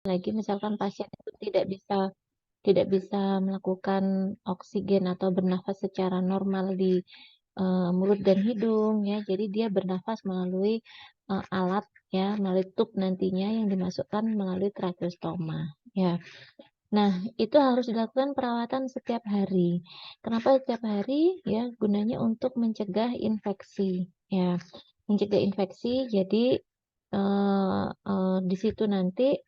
lagi misalkan pasien itu tidak bisa melakukan oksigen atau bernafas secara normal di mulut dan hidung ya. Jadi dia bernafas melalui alat ya, melalui tube nantinya yang dimasukkan melalui tracheostoma ya. Nah, itu harus dilakukan perawatan setiap hari. Kenapa setiap hari? Ya, gunanya untuk mencegah infeksi ya. Mencegah infeksi, jadi di situ nanti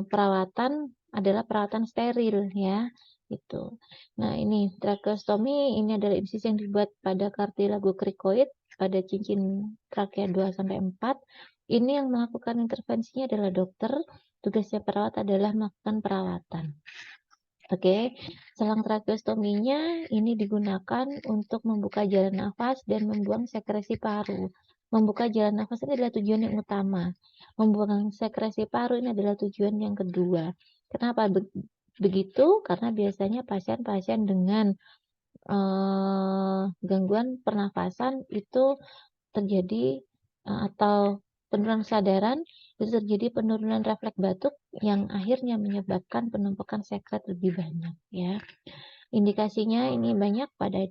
perawatan adalah perawatan steril ya, gitu. Nah, ini tracheostomi ini adalah insisi yang dibuat pada kartilago krikoid pada cincin trakea 2 sampai 4. Ini yang melakukan intervensinya adalah dokter, tugasnya perawat adalah melakukan perawatan. Oke, selang tracheostominya ini digunakan untuk membuka jalan nafas dan membuang sekresi paru. Membuka jalan nafas ini adalah tujuan yang utama. Membuang sekresi paru ini adalah tujuan yang kedua. Kenapa begitu? Karena biasanya pasien-pasien dengan gangguan pernafasan itu terjadi atau penurunan kesadaran, itu terjadi penurunan refleks batuk yang akhirnya menyebabkan penumpukan sekret lebih banyak ya. Indikasinya ini banyak pada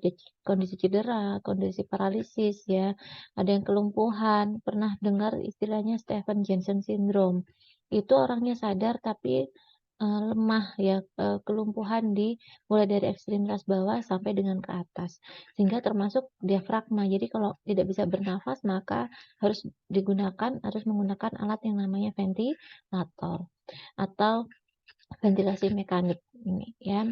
kondisi cedera, kondisi paralisis ya, ada yang kelumpuhan, pernah dengar istilahnya Stephen Johnson syndrome. Itu orangnya sadar tapi lemah ya, kelumpuhan mulai dari ekstremitas bawah sampai dengan ke atas, sehingga termasuk diafragma. Jadi kalau tidak bisa bernafas maka harus menggunakan alat yang namanya ventilator atau ventilasi mekanik ini ya.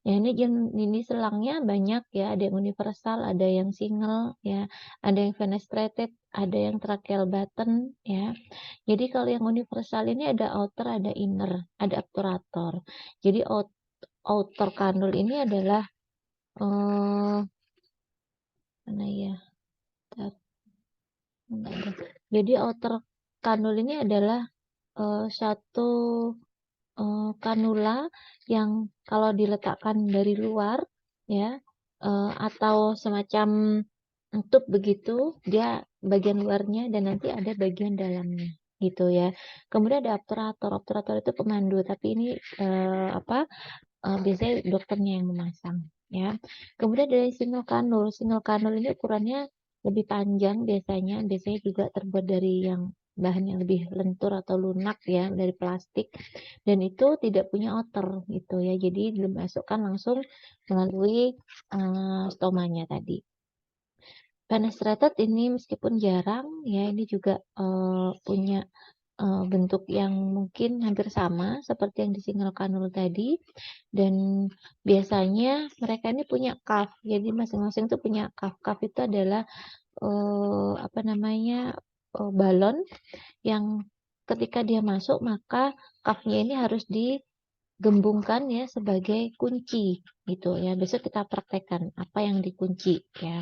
Ya ini selangnya banyak ya, ada yang universal, ada yang single ya, ada yang fenestrated, ada yang tracheal button ya. Jadi kalau yang universal ini ada outer, ada inner, ada obturator. Jadi outer kanul ini adalah mana ya? Jadi outer kanul ini adalah satu kanula yang kalau diletakkan dari luar ya atau semacam tube begitu, dia bagian luarnya dan nanti ada bagian dalamnya gitu ya. Kemudian ada obturator. Obturator itu pemandu, tapi ini biasanya dokternya yang memasang ya. Kemudian dari single kanul. Single kanul ini ukurannya lebih panjang biasanya juga terbuat dari yang bahan yang lebih lentur atau lunak ya, dari plastik, dan itu tidak punya outer gitu ya, jadi dimasukkan langsung melalui stomanya tadi. Fenestrated ini meskipun jarang ya, ini juga punya bentuk yang mungkin hampir sama seperti yang di single kanul tadi, dan biasanya mereka ini punya cuff, jadi masing-masing itu punya cuff. Cuff itu adalah balon yang ketika dia masuk maka cuffnya ini harus digembungkan ya sebagai kunci gitu ya. Besok kita praktekkan apa yang dikunci ya.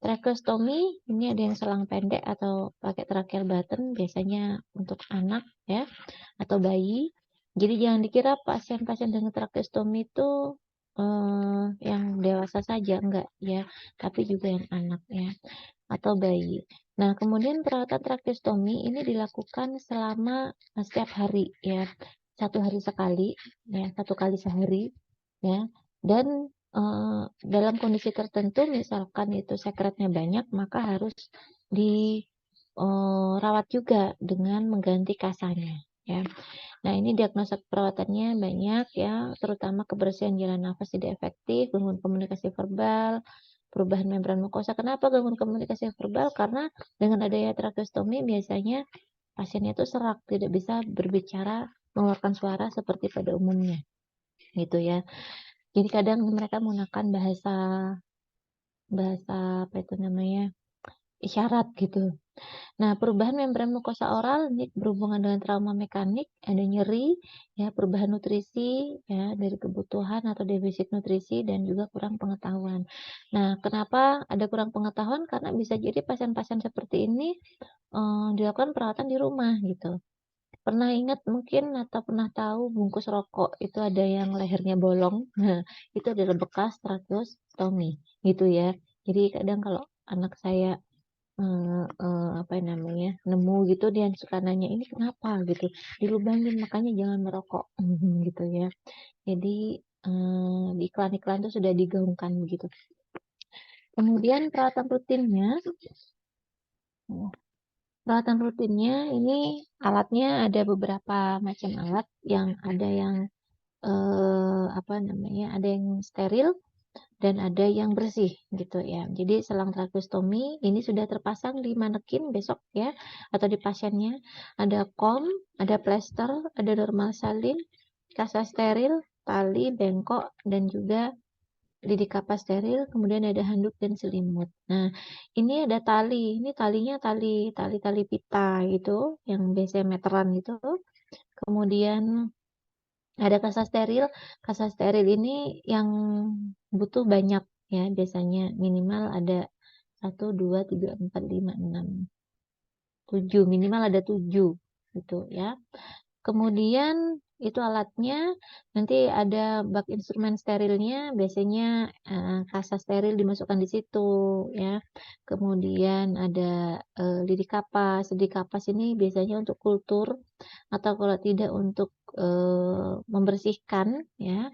Tracheostomy ini ada yang selang pendek atau pakai tracheal button, biasanya untuk anak ya atau bayi. Jadi jangan dikira pasien-pasien dengan tracheostomy itu yang dewasa saja, enggak ya, tapi juga yang anak ya atau bayi. Nah, kemudian perawatan tracheostomy ini dilakukan selama setiap hari ya, 1 hari sekali ya, 1 kali sehari ya, dan dalam kondisi tertentu misalkan itu sekretnya banyak maka harus dirawat juga dengan mengganti kasanya ya. Nah, ini diagnosa perawatannya banyak ya, terutama kebersihan jalan nafas tidak efektif, gangguan komunikasi verbal, perubahan membran mukosa. Kenapa gangguan komunikasi verbal? Karena dengan adanya tracheostomi biasanya pasiennya itu serak, tidak bisa berbicara, mengeluarkan suara seperti pada umumnya gitu ya. Jadi kadang mereka menggunakan bahasa apa itu namanya, isyarat gitu. Nah, perubahan membran mukosa oral ini berhubungan dengan trauma mekanik, ada nyeri, ya, perubahan nutrisi, ya, dari kebutuhan atau defisit nutrisi dan juga kurang pengetahuan. Nah, kenapa ada kurang pengetahuan? Karena bisa jadi pasien-pasien seperti ini dilakukan perawatan di rumah gitu. Pernah ingat mungkin atau pernah tahu bungkus rokok itu ada yang lehernya bolong? Nah, itu adalah bekas tracheostomy gitu ya. Jadi kadang kalau anak saya apa namanya, nemu gitu dia suka nanya, "Ini kenapa?" gitu, dilubangin, makanya jangan merokok, gitu ya. Jadi, di iklan-iklan itu sudah digaungkan begitu. Kemudian perawatan rutinnya ini alatnya ada beberapa macam alat, yang ada yang, apa namanya, ada yang steril dan ada yang bersih gitu ya. Jadi selang tracheostomi ini sudah terpasang di manekin besok ya, atau di pasiennya. Ada kom, ada plester, ada normal salin, kasa steril, tali, bengkok, dan juga lidi kapas steril, kemudian ada handuk dan selimut. Nah, ini ada tali, ini talinya tali pita gitu, yang biasanya meteran gitu. Kemudian ada kasa steril ini yang butuh banyak ya, biasanya minimal ada 1, 2, 3, 4, 5, 6, 7, minimal ada 7 gitu ya. Kemudian itu alatnya, nanti ada bak instrumen sterilnya, biasanya, kasa steril dimasukkan di situ ya. Kemudian ada, lidi kapas ini biasanya untuk kultur atau kalau tidak untuk, membersihkan ya.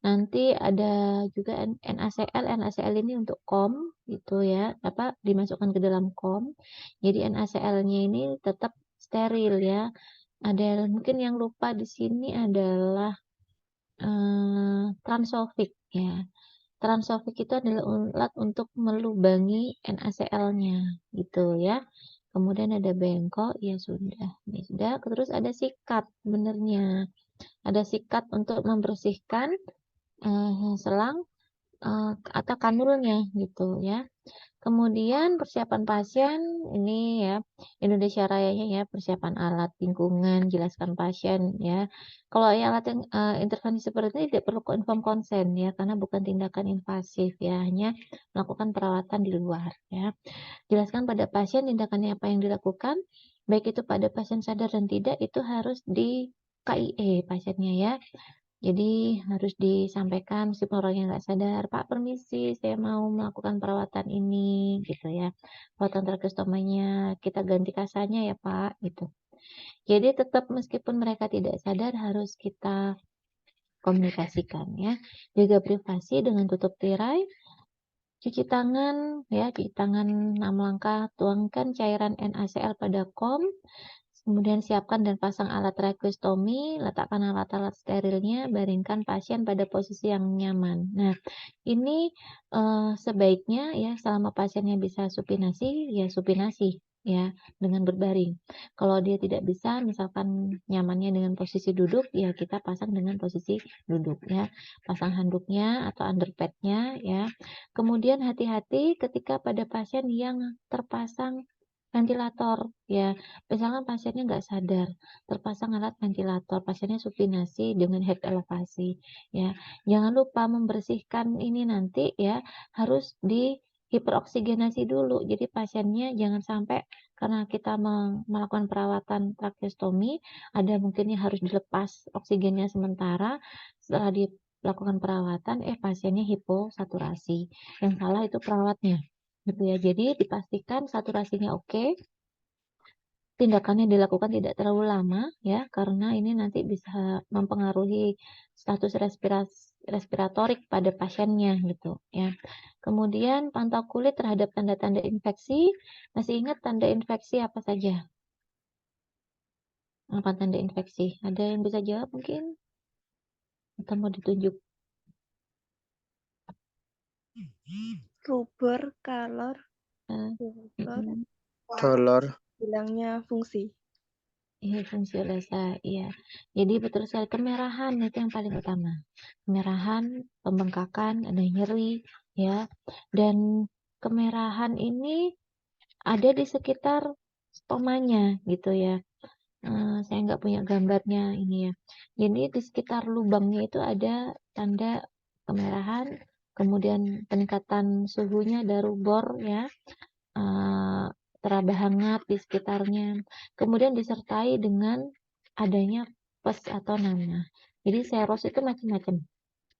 Nanti ada juga NaCl ini untuk kom gitu ya, dimasukkan ke dalam kom. Jadi NaCl-nya ini tetap steril ya. Ada mungkin yang lupa di sini adalah, Transofik ya. Transofik itu adalah alat untuk melubangi NaCl-nya gitu ya. Kemudian ada bengkok, ya sudah, terus ada sikat sebenarnya. Ada sikat untuk membersihkan, selang, atau kanulnya gitu ya. Kemudian persiapan pasien ini ya, Indonesia Rayanya ya, persiapan alat, lingkungan, jelaskan pasien ya. Kalau yang alat yang, intervensi seperti ini tidak perlu inform konsen ya, karena bukan tindakan invasif ya, hanya melakukan perawatan di luar ya. Jelaskan pada pasien tindakannya apa yang dilakukan, baik itu pada pasien sadar dan tidak, itu harus di KIE pasiennya ya. Jadi harus disampaikan meskipun orangnya nggak sadar, "Pak permisi, saya mau melakukan perawatan ini," gitu ya. "Perawatan tracheostomanya, kita ganti kasanya ya Pak," gitu. Jadi tetap meskipun mereka tidak sadar harus kita komunikasikan ya. Jaga privasi dengan tutup tirai, cuci tangan ya, cuci tangan 6 langkah, tuangkan cairan NaCl pada kom, kemudian siapkan dan pasang alat tracheostomi, letakkan alat-alat sterilnya, baringkan pasien pada posisi yang nyaman. Nah, ini sebaiknya ya selama pasiennya bisa supinasi, ya supinasi ya dengan berbaring. Kalau dia tidak bisa, misalkan nyamannya dengan posisi duduk, ya kita pasang dengan posisi duduk ya. Pasang handuknya atau underpadnya ya. Kemudian hati-hati ketika pada pasien yang terpasang ventilator ya. Misalkan pasiennya nggak sadar, terpasang alat ventilator, pasiennya supinasi dengan head elevasi, ya. Jangan lupa membersihkan ini nanti ya, harus di hiperoksigenasi dulu. Jadi pasiennya jangan sampai karena kita melakukan perawatan tracheostomi, ada mungkin yang harus dilepas oksigennya sementara, setelah dilakukan perawatan, pasiennya hiposaturasi. Yang salah itu perawatnya, gitu ya. Jadi dipastikan saturasinya oke, tindakannya dilakukan tidak terlalu lama ya, karena ini nanti bisa mempengaruhi status respiratorik pada pasiennya gitu ya. Kemudian pantau kulit terhadap tanda-tanda infeksi. Masih ingat tanda infeksi apa saja? Apa tanda infeksi? Ada yang bisa jawab mungkin? Atau mau ditunjuk? Rubor, kalor, Eh, dolor, mm-mm. Dolor. hilangnya fungsi. Iya, fungsi olesa, iya. Jadi betul sekali, kemerahan itu yang paling utama. Kemerahan, pembengkakan, ada nyeri, ya. Dan kemerahan ini ada di sekitar stomanya, gitu ya. Saya nggak punya gambarnya ini ya. Jadi di sekitar lubangnya itu ada tanda kemerahan, kemudian peningkatan suhunya ada rubor, ya. Teraba hangat di sekitarnya. Kemudian disertai dengan adanya pes atau nanah. Jadi seros itu macam-macam.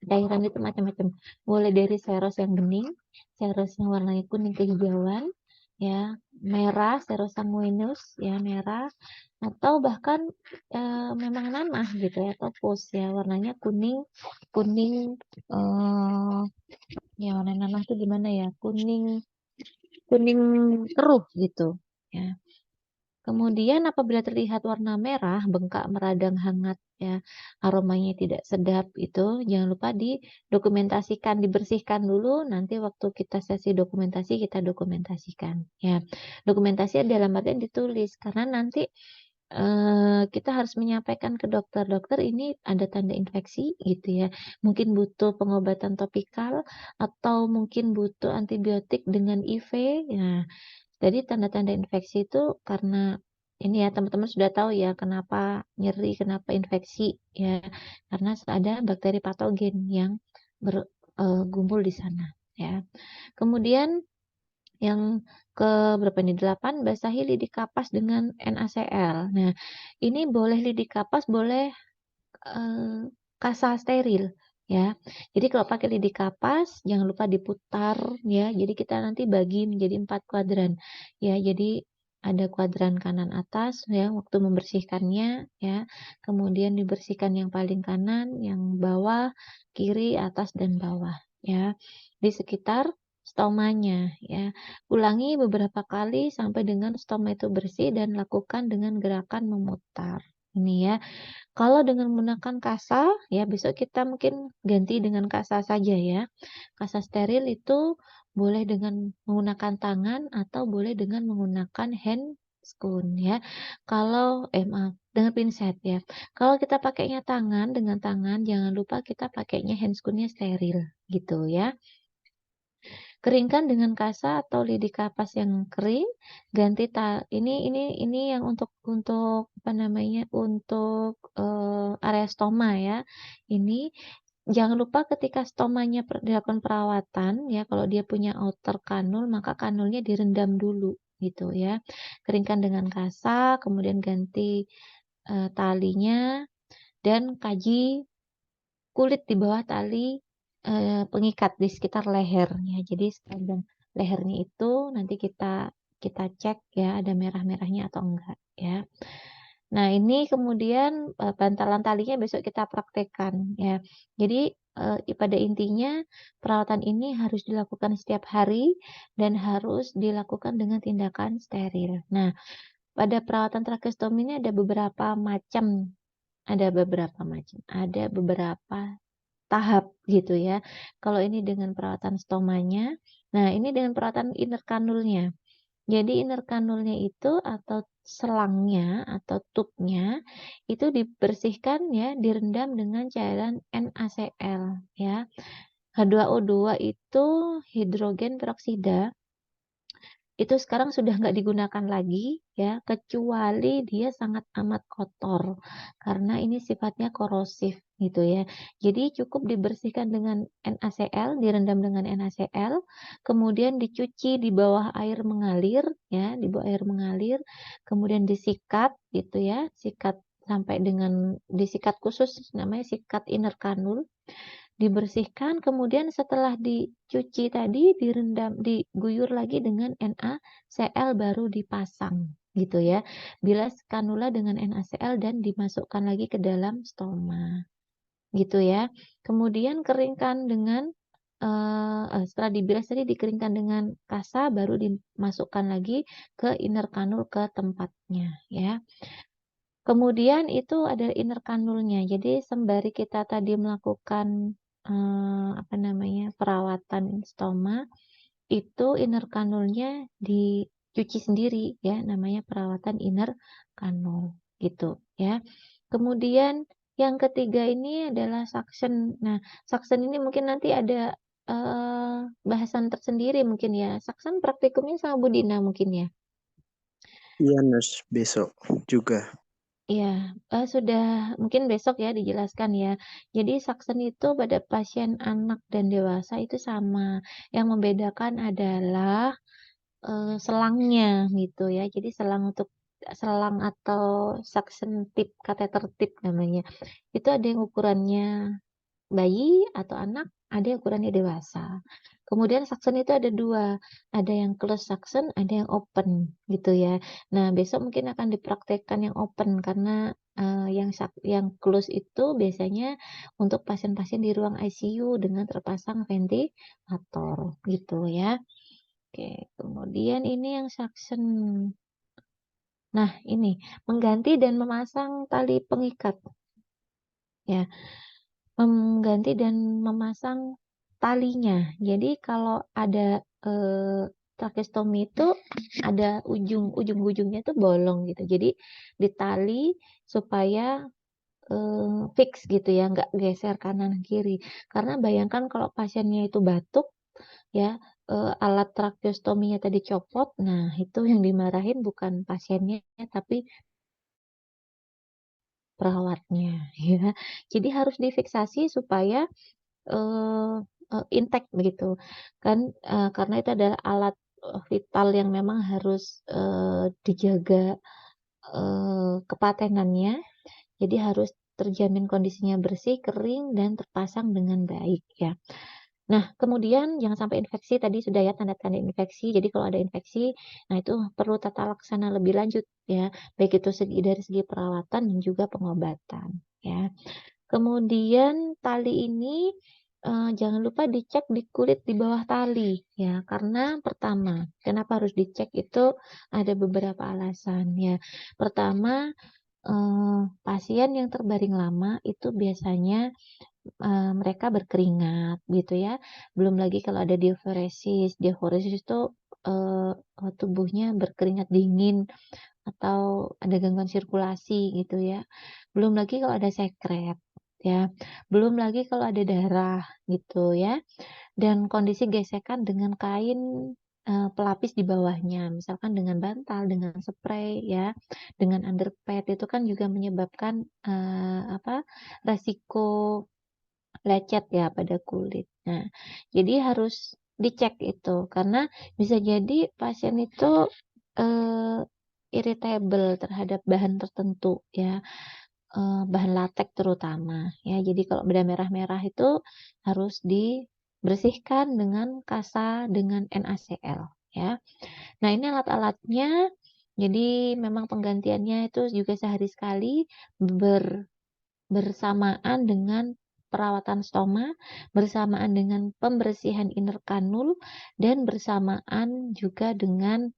Cairan itu macam-macam. Mulai dari seros yang bening, seros yang warnanya kuning kehijauan, ya, merah serosanguinus ya, merah atau bahkan, memang nanah gitu ya atau pus ya, warnanya kuning kuning, eee, ya warna nanah tuh gimana ya, kuning kuning keruh gitu, ya. Kemudian apabila terlihat warna merah, bengkak, meradang, hangat, ya, aromanya tidak sedap itu, jangan lupa didokumentasikan, dibersihkan dulu, nanti waktu kita sesi dokumentasi, kita dokumentasikan, ya. Dokumentasi dalam artian ditulis, karena nanti kita harus menyampaikan ke dokter, "Dokter, ini ada tanda infeksi," gitu ya. Mungkin butuh pengobatan topikal atau mungkin butuh antibiotik dengan IV. Nah, jadi tanda-tanda infeksi itu karena ini ya, teman-teman sudah tahu ya kenapa nyeri, kenapa infeksi ya, karena ada bakteri patogen yang gumpul di sana ya. Kemudian yang ke berapa nih, 8, basahi lidi kapas dengan NaCl. Nah, ini boleh lidi kapas, boleh, kasa steril, ya. Jadi kalau pakai lidi kapas, jangan lupa diputar ya, jadi kita nanti bagi menjadi 4 kuadran, ya. Jadi ada kuadran kanan atas ya, waktu membersihkannya ya, kemudian dibersihkan yang paling kanan, yang bawah, kiri, atas, dan bawah, ya. Di sekitar stomanya ya. Ulangi beberapa kali sampai dengan stoma itu bersih dan lakukan dengan gerakan memutar. Ini ya. Kalau dengan menggunakan kasa, ya besok kita mungkin ganti dengan kasa saja ya. Kasa steril itu boleh dengan menggunakan tangan atau boleh dengan menggunakan handscoon ya. Kalau maaf, dengan pinset ya. Kalau kita pakainya tangan, dengan tangan jangan lupa kita pakainya handscoon-nya steril gitu ya. Keringkan dengan kasa atau lidi kapas yang kering, ganti ini yang untuk apa namanya, untuk, area stoma ya. Ini jangan lupa ketika stomanya dilakukan perawatan ya, kalau dia punya outer kanul, maka kanulnya direndam dulu gitu ya. Keringkan dengan kasa, kemudian ganti, talinya dan kaji kulit di bawah tali, pengikat di sekitar lehernya. Jadi sepanjang lehernya itu nanti kita kita cek ya ada merah-merahnya atau enggak ya. Nah ini kemudian, bantalan talinya besok kita praktekkan ya. Jadi, pada intinya perawatan ini harus dilakukan setiap hari dan harus dilakukan dengan tindakan steril. Nah, pada perawatan tracheostomi ini ada beberapa tahap gitu ya. Kalau ini dengan perawatan stomanya, nah ini dengan perawatan inner kanulnya. Jadi inner kanulnya itu atau selangnya atau tubnya itu dibersihkan ya, direndam dengan cairan NaCl ya. H2O2 itu hidrogen peroksida itu sekarang sudah nggak digunakan lagi ya, kecuali dia sangat amat kotor, karena ini sifatnya korosif gitu ya. Jadi cukup dibersihkan dengan NaCl, direndam dengan NaCl, kemudian dicuci di bawah air mengalir ya, di bawah air mengalir, kemudian disikat gitu ya, disikat khusus namanya sikat inner kanul. Dibersihkan, kemudian setelah dicuci tadi direndam, diguyur lagi dengan NaCl baru dipasang gitu ya. Bilas kanula dengan NaCl dan dimasukkan lagi ke dalam stoma gitu ya. Kemudian keringkan dengan setelah dibilas tadi dikeringkan dengan kasa baru dimasukkan lagi ke inner kanul ke tempatnya ya. Kemudian itu ada inner kanulnya. Jadi sembari kita tadi melakukan, apa namanya, perawatan stoma, itu inner kanulnya dicuci sendiri ya, namanya perawatan inner kanul, gitu ya. Kemudian yang ketiga ini adalah suction. Nah, suction ini mungkin nanti ada, bahasan tersendiri mungkin ya. Suction praktikumnya sama Bu Dina mungkin ya? Iya, Nurse, besok juga. Iya, sudah mungkin besok ya dijelaskan ya. Jadi suction itu pada pasien anak dan dewasa itu sama, yang membedakan adalah, selangnya gitu ya. Jadi selang atau suction tip, catheter tip namanya. Itu ada yang ukurannya bayi atau anak, ada yang ukurannya dewasa. Kemudian suction itu ada 2, ada yang closed suction, ada yang open gitu ya. Nah, besok mungkin akan dipraktekkan yang open karena, yang close itu biasanya untuk pasien-pasien di ruang ICU dengan terpasang ventilator gitu ya. Oke, kemudian ini yang suction. Nah, ini mengganti dan memasang tali pengikat ya. Mengganti dan memasang talinya. Jadi kalau ada, tracheostomy itu ada ujung-ujungnya itu bolong gitu. Jadi ditali supaya, fix gitu ya, nggak geser kanan kiri. Karena bayangkan kalau pasiennya itu batuk ya, alat tracheostominya tadi copot, nah itu yang dimarahin bukan pasiennya tapi perawatnya ya. Jadi harus difiksasi supaya Eee intact begitu kan, karena itu adalah alat, vital yang memang harus, dijaga, kepatenannya, jadi harus terjamin kondisinya bersih, kering, dan terpasang dengan baik ya. Nah kemudian jangan sampai infeksi tadi sudah ya tanda-tanda infeksi, jadi kalau ada infeksi, nah itu perlu tata laksana lebih lanjut ya, baik itu dari segi perawatan dan juga pengobatan ya. Kemudian tali ini, jangan lupa dicek di kulit di bawah tali ya, karena pertama, kenapa harus dicek itu ada beberapa alasan ya. Pertama, pasien yang terbaring lama itu biasanya, mereka berkeringat gitu ya, belum lagi kalau ada diuresis. Diuresis itu, tubuhnya berkeringat dingin atau ada gangguan sirkulasi gitu ya. Belum lagi kalau ada sekret ya, belum lagi kalau ada darah gitu ya, dan kondisi gesekan dengan kain, pelapis di bawahnya, misalkan dengan bantal, dengan sprei ya, dengan underpad itu kan juga menyebabkan, resiko lecet ya pada kulit. Nah, jadi harus dicek itu karena bisa jadi pasien itu, eee, irritable terhadap bahan tertentu ya, bahan latek terutama ya. Jadi kalau beda merah-merah itu harus dibersihkan dengan kasa dengan NaCl ya. Nah, ini alat-alatnya, jadi memang penggantiannya itu juga sehari sekali bersamaan dengan perawatan stoma, bersamaan dengan pembersihan inner kanul, dan bersamaan juga dengan,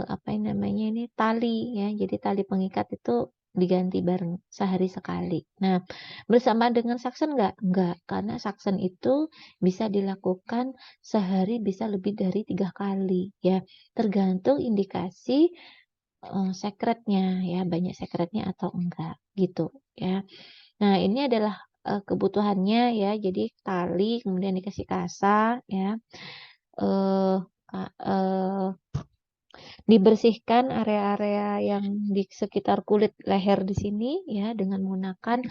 apa yang namanya ini, tali ya. Jadi tali pengikat itu diganti bareng sehari sekali. Nah, bersamaan dengan suction enggak? Enggak, karena suction itu bisa dilakukan sehari bisa lebih dari 3 kali ya, tergantung indikasi, sekretnya ya, banyak sekretnya atau enggak, gitu ya. Nah, ini adalah, kebutuhannya ya, jadi tali kemudian dikasih kasa ya, eee, ka dibersihkan area-area yang di sekitar kulit leher di sini ya, dengan menggunakan,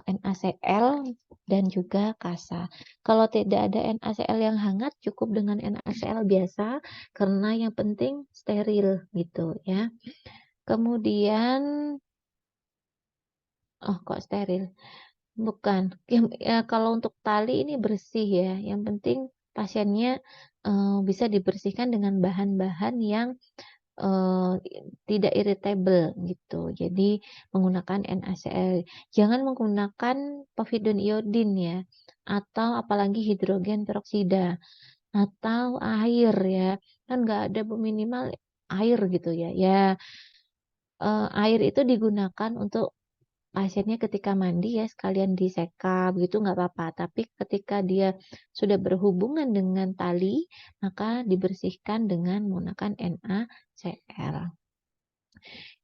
NaCl dan juga kasa. Kalau tidak ada NaCl yang hangat, cukup dengan NaCl biasa, karena yang penting steril gitu ya. Kemudian oh kok steril? Bukan, kalau untuk tali ini bersih ya, yang penting pasiennya, bisa dibersihkan dengan bahan-bahan yang, eee, tidak irritable gitu. Jadi menggunakan NaCl. Jangan menggunakan povidone iodine ya, atau apalagi hidrogen peroksida, atau air ya, kan nggak ada minimal air gitu ya. Ya, air itu digunakan untuk pasiennya ketika mandi ya sekalian disekap gitu nggak apa-apa, tapi ketika dia sudah berhubungan dengan tali, maka dibersihkan dengan menggunakan NaCl.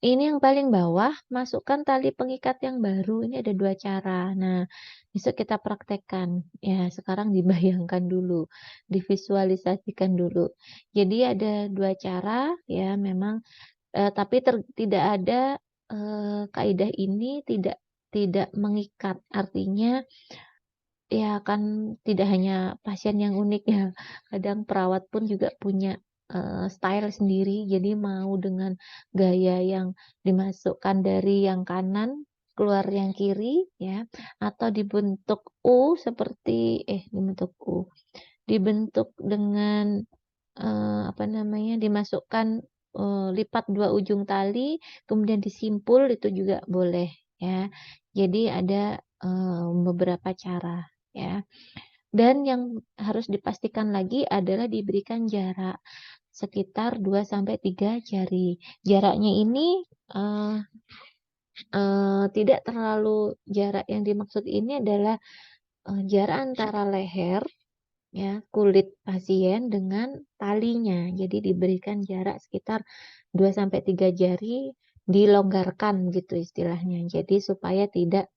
Ini yang paling bawah, masukkan tali pengikat yang baru, ini ada 2 cara. Nah, besok kita praktekkan. Ya, sekarang dibayangkan dulu, divisualisasikan dulu. Jadi ada 2 cara ya memang, tapi tidak ada, kaidah ini tidak mengikat. Artinya, ya kan tidak hanya pasien yang unik ya, kadang perawat pun juga punya, style sendiri. Jadi mau dengan gaya yang dimasukkan dari yang kanan, keluar yang kiri ya, atau dibentuk U dibentuk U. dibentuk dengan dimasukkan lipat 2 ujung tali, kemudian disimpul itu juga boleh ya. Jadi ada beberapa cara ya. Dan yang harus dipastikan lagi adalah diberikan jarak sekitar 2 sampai 3 jari. Jaraknya ini tidak terlalu jarak yang dimaksud ini adalah jarak antara leher ya, kulit pasien dengan talinya. Jadi diberikan jarak sekitar 2 sampai 3 jari, dilonggarkan gitu istilahnya. Jadi supaya tidak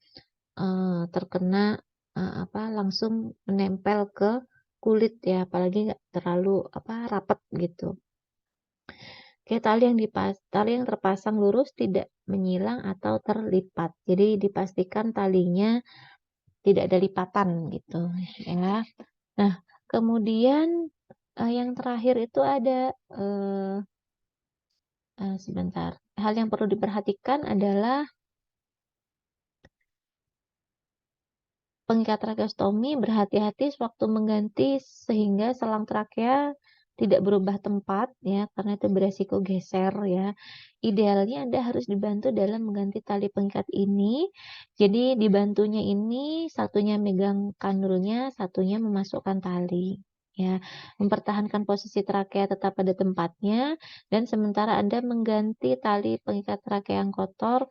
terkena langsung menempel ke kulit ya, apalagi nggak terlalu rapat gitu. Oke, tali yang terpasang lurus tidak menyilang atau terlipat. Jadi dipastikan talinya tidak ada lipatan gitu ya. Nah, kemudian yang terakhir itu ada sebentar. Hal yang perlu diperhatikan adalah pengikat trakeostomi berhati-hati sewaktu mengganti sehingga selang trakea tidak berubah tempat ya, karena itu beresiko geser ya. Idealnya Anda harus dibantu dalam mengganti tali pengikat ini. Jadi dibantunya ini satunya megang kanulnya, satunya memasukkan tali. Ya, mempertahankan posisi trakea tetap pada tempatnya dan sementara Anda mengganti tali pengikat trakea yang kotor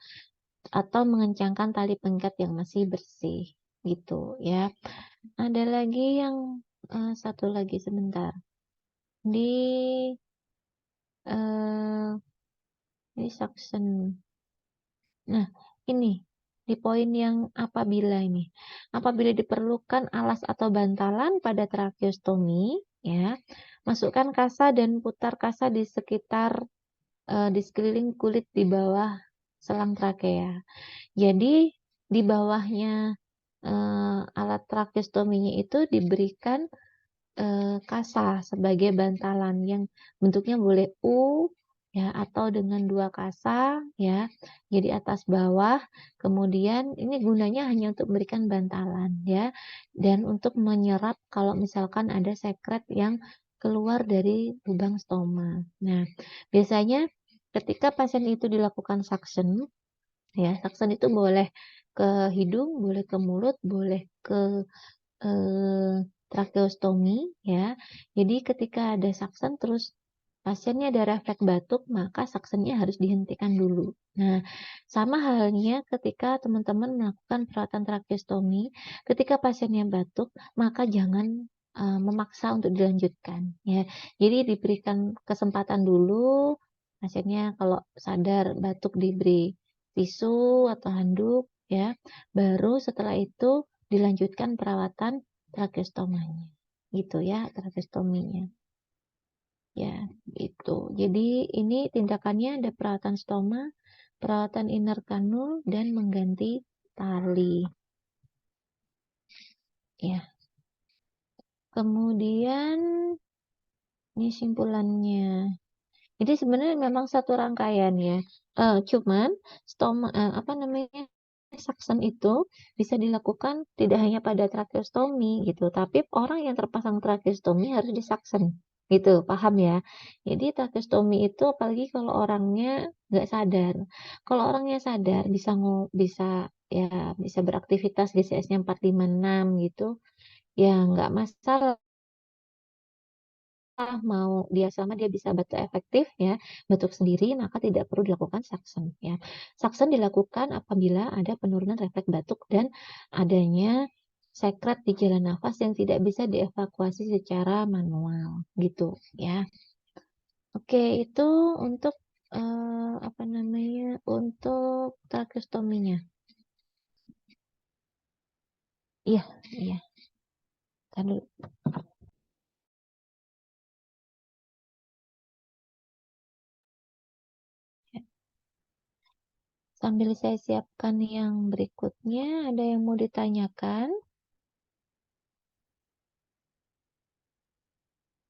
atau mengencangkan tali pengikat yang masih bersih gitu ya. Ada lagi yang satu lagi sebentar. Di ini suction. Nah, ini di poin yang apabila diperlukan alas atau bantalan pada tracheostomi ya, masukkan kasa dan putar kasa di sekitar di sekeliling kulit di bawah selang trakea. Jadi di bawahnya alat tracheostominya itu diberikan kasa sebagai bantalan yang bentuknya boleh U ya atau dengan 2 kasa ya. Jadi atas bawah, kemudian ini gunanya hanya untuk memberikan bantalan ya dan untuk menyerap kalau misalkan ada sekret yang keluar dari lubang stoma. Nah, biasanya ketika pasien itu dilakukan suction ya, suction itu boleh ke hidung, boleh ke mulut, boleh ke tracheostomi ya. Jadi ketika ada suction terus pasiennya ada refleks batuk, maka suctionnya harus dihentikan dulu. Nah, sama halnya ketika teman-teman melakukan perawatan tracheostomi, ketika pasiennya batuk, maka jangan memaksa untuk dilanjutkan ya. Jadi diberikan kesempatan dulu, pasiennya kalau sadar batuk diberi tisu atau handuk ya. Baru setelah itu dilanjutkan perawatan tracheostomanya. Gitu ya, tracheostominya. Ya, itu. Jadi ini tindakannya ada perawatan stoma, perawatan inner kanul, dan mengganti tali. Ya. Kemudian ini simpulannya. Jadi sebenarnya memang satu rangkaian ya. Cuman suction itu bisa dilakukan tidak hanya pada tracheostomi gitu, tapi orang yang terpasang tracheostomi harus disaksen gitu, paham ya? Jadi tracheostomi itu apalagi kalau orangnya nggak sadar. Kalau orangnya sadar bisa beraktivitas GCS-nya 456 gitu, ya nggak masalah mau dia sama dia bisa batuk efektif ya, batuk sendiri maka tidak perlu dilakukan suction ya. Suction dilakukan apabila ada penurunan refleks batuk dan adanya sekret di jalan nafas yang tidak bisa dievakuasi secara manual gitu ya. Oke, itu untuk untuk tracheostominya. Iya, iya. Ntar dulu. Sambil saya siapkan yang berikutnya, ada yang mau ditanyakan?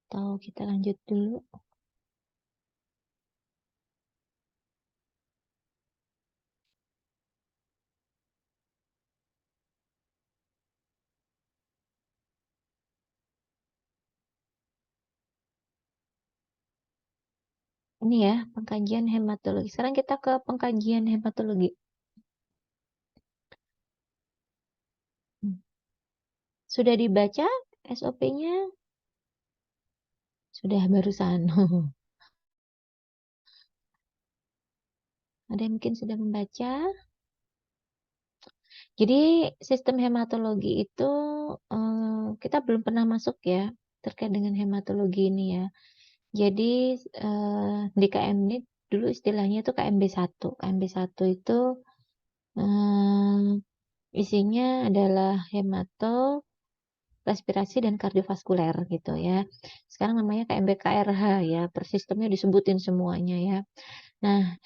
Atau kita lanjut dulu? ini ya, pengkajian hematologi. Sekarang kita ke pengkajian hematologi. Sudah dibaca SOP-nya? Sudah barusan. Ada yang mungkin sudah membaca? Jadi sistem hematologi itu kita belum pernah masuk ya terkait dengan hematologi ini ya. Jadi di KM ini dulu istilahnya itu KMB1. KMB1 itu isinya adalah hemato, respirasi dan kardiovaskuler gitu ya. Sekarang namanya KMB-KRH ya, per sistemnya disebutin semuanya ya. Nah,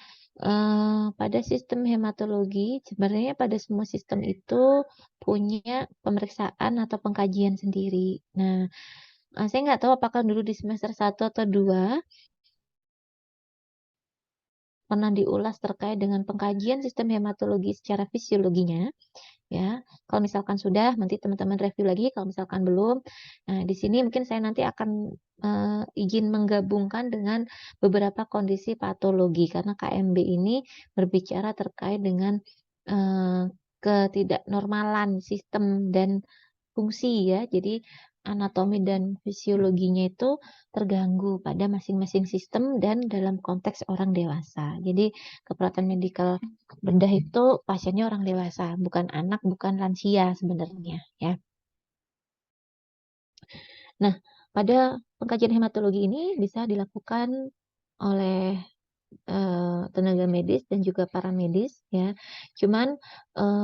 pada sistem hematologi, sebenarnya pada semua sistem itu punya pemeriksaan atau pengkajian sendiri. Nah, saya nggak tahu apakah dulu di semester 1 atau 2 pernah diulas terkait dengan pengkajian sistem hematologi secara fisiologinya, ya. Kalau misalkan sudah, nanti teman-teman review lagi, kalau misalkan belum. Nah, di sini mungkin saya nanti akan izin menggabungkan dengan beberapa kondisi patologi, karena KMB ini berbicara terkait dengan ketidaknormalan sistem dan fungsi ya. Jadi anatomi dan fisiologinya itu terganggu pada masing-masing sistem dan dalam konteks orang dewasa. Jadi keperawatan medikal bedah itu pasiennya orang dewasa, bukan anak, bukan lansia sebenarnya ya. Nah, pada pengkajian hematologi ini bisa dilakukan oleh tenaga medis dan juga para medis ya. Cuman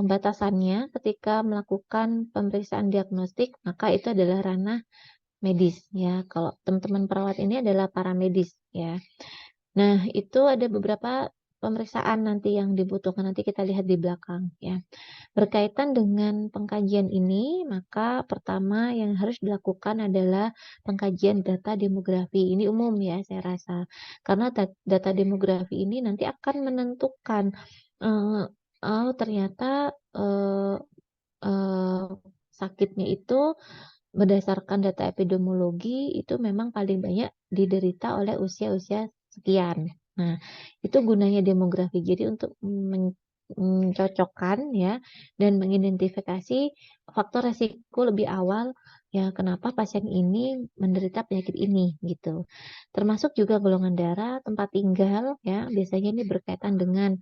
batasannya ketika melakukan pemeriksaan diagnostik maka itu adalah ranah medis ya. Kalau teman-teman perawat ini adalah para medis ya. Nah, itu ada beberapa pemeriksaan nanti yang dibutuhkan, nanti kita lihat di belakang ya. Berkaitan dengan pengkajian ini, maka pertama yang harus dilakukan adalah pengkajian data demografi. Ini umum ya saya rasa. Karena data demografi ini nanti akan menentukan, eee, oh ternyata, eee, sakitnya itu berdasarkan data epidemiologi itu memang paling banyak diderita oleh usia-usia sekian. Nah, itu gunanya demografi. Jadi untuk mencocokkan ya dan mengidentifikasi faktor resiko lebih awal ya kenapa pasien ini menderita penyakit ini gitu. Termasuk juga golongan darah, tempat tinggal ya, biasanya ini berkaitan dengan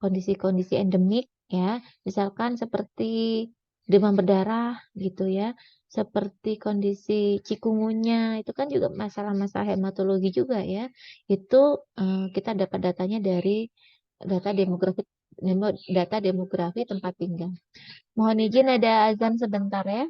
kondisi-kondisi endemik ya, misalkan seperti demam berdarah gitu ya, seperti kondisi cikungunya, itu kan juga masalah-masalah hematologi juga ya. Itu, kita dapat datanya dari data demografi tempat tinggal. Mohon izin ada azan sebentar ya.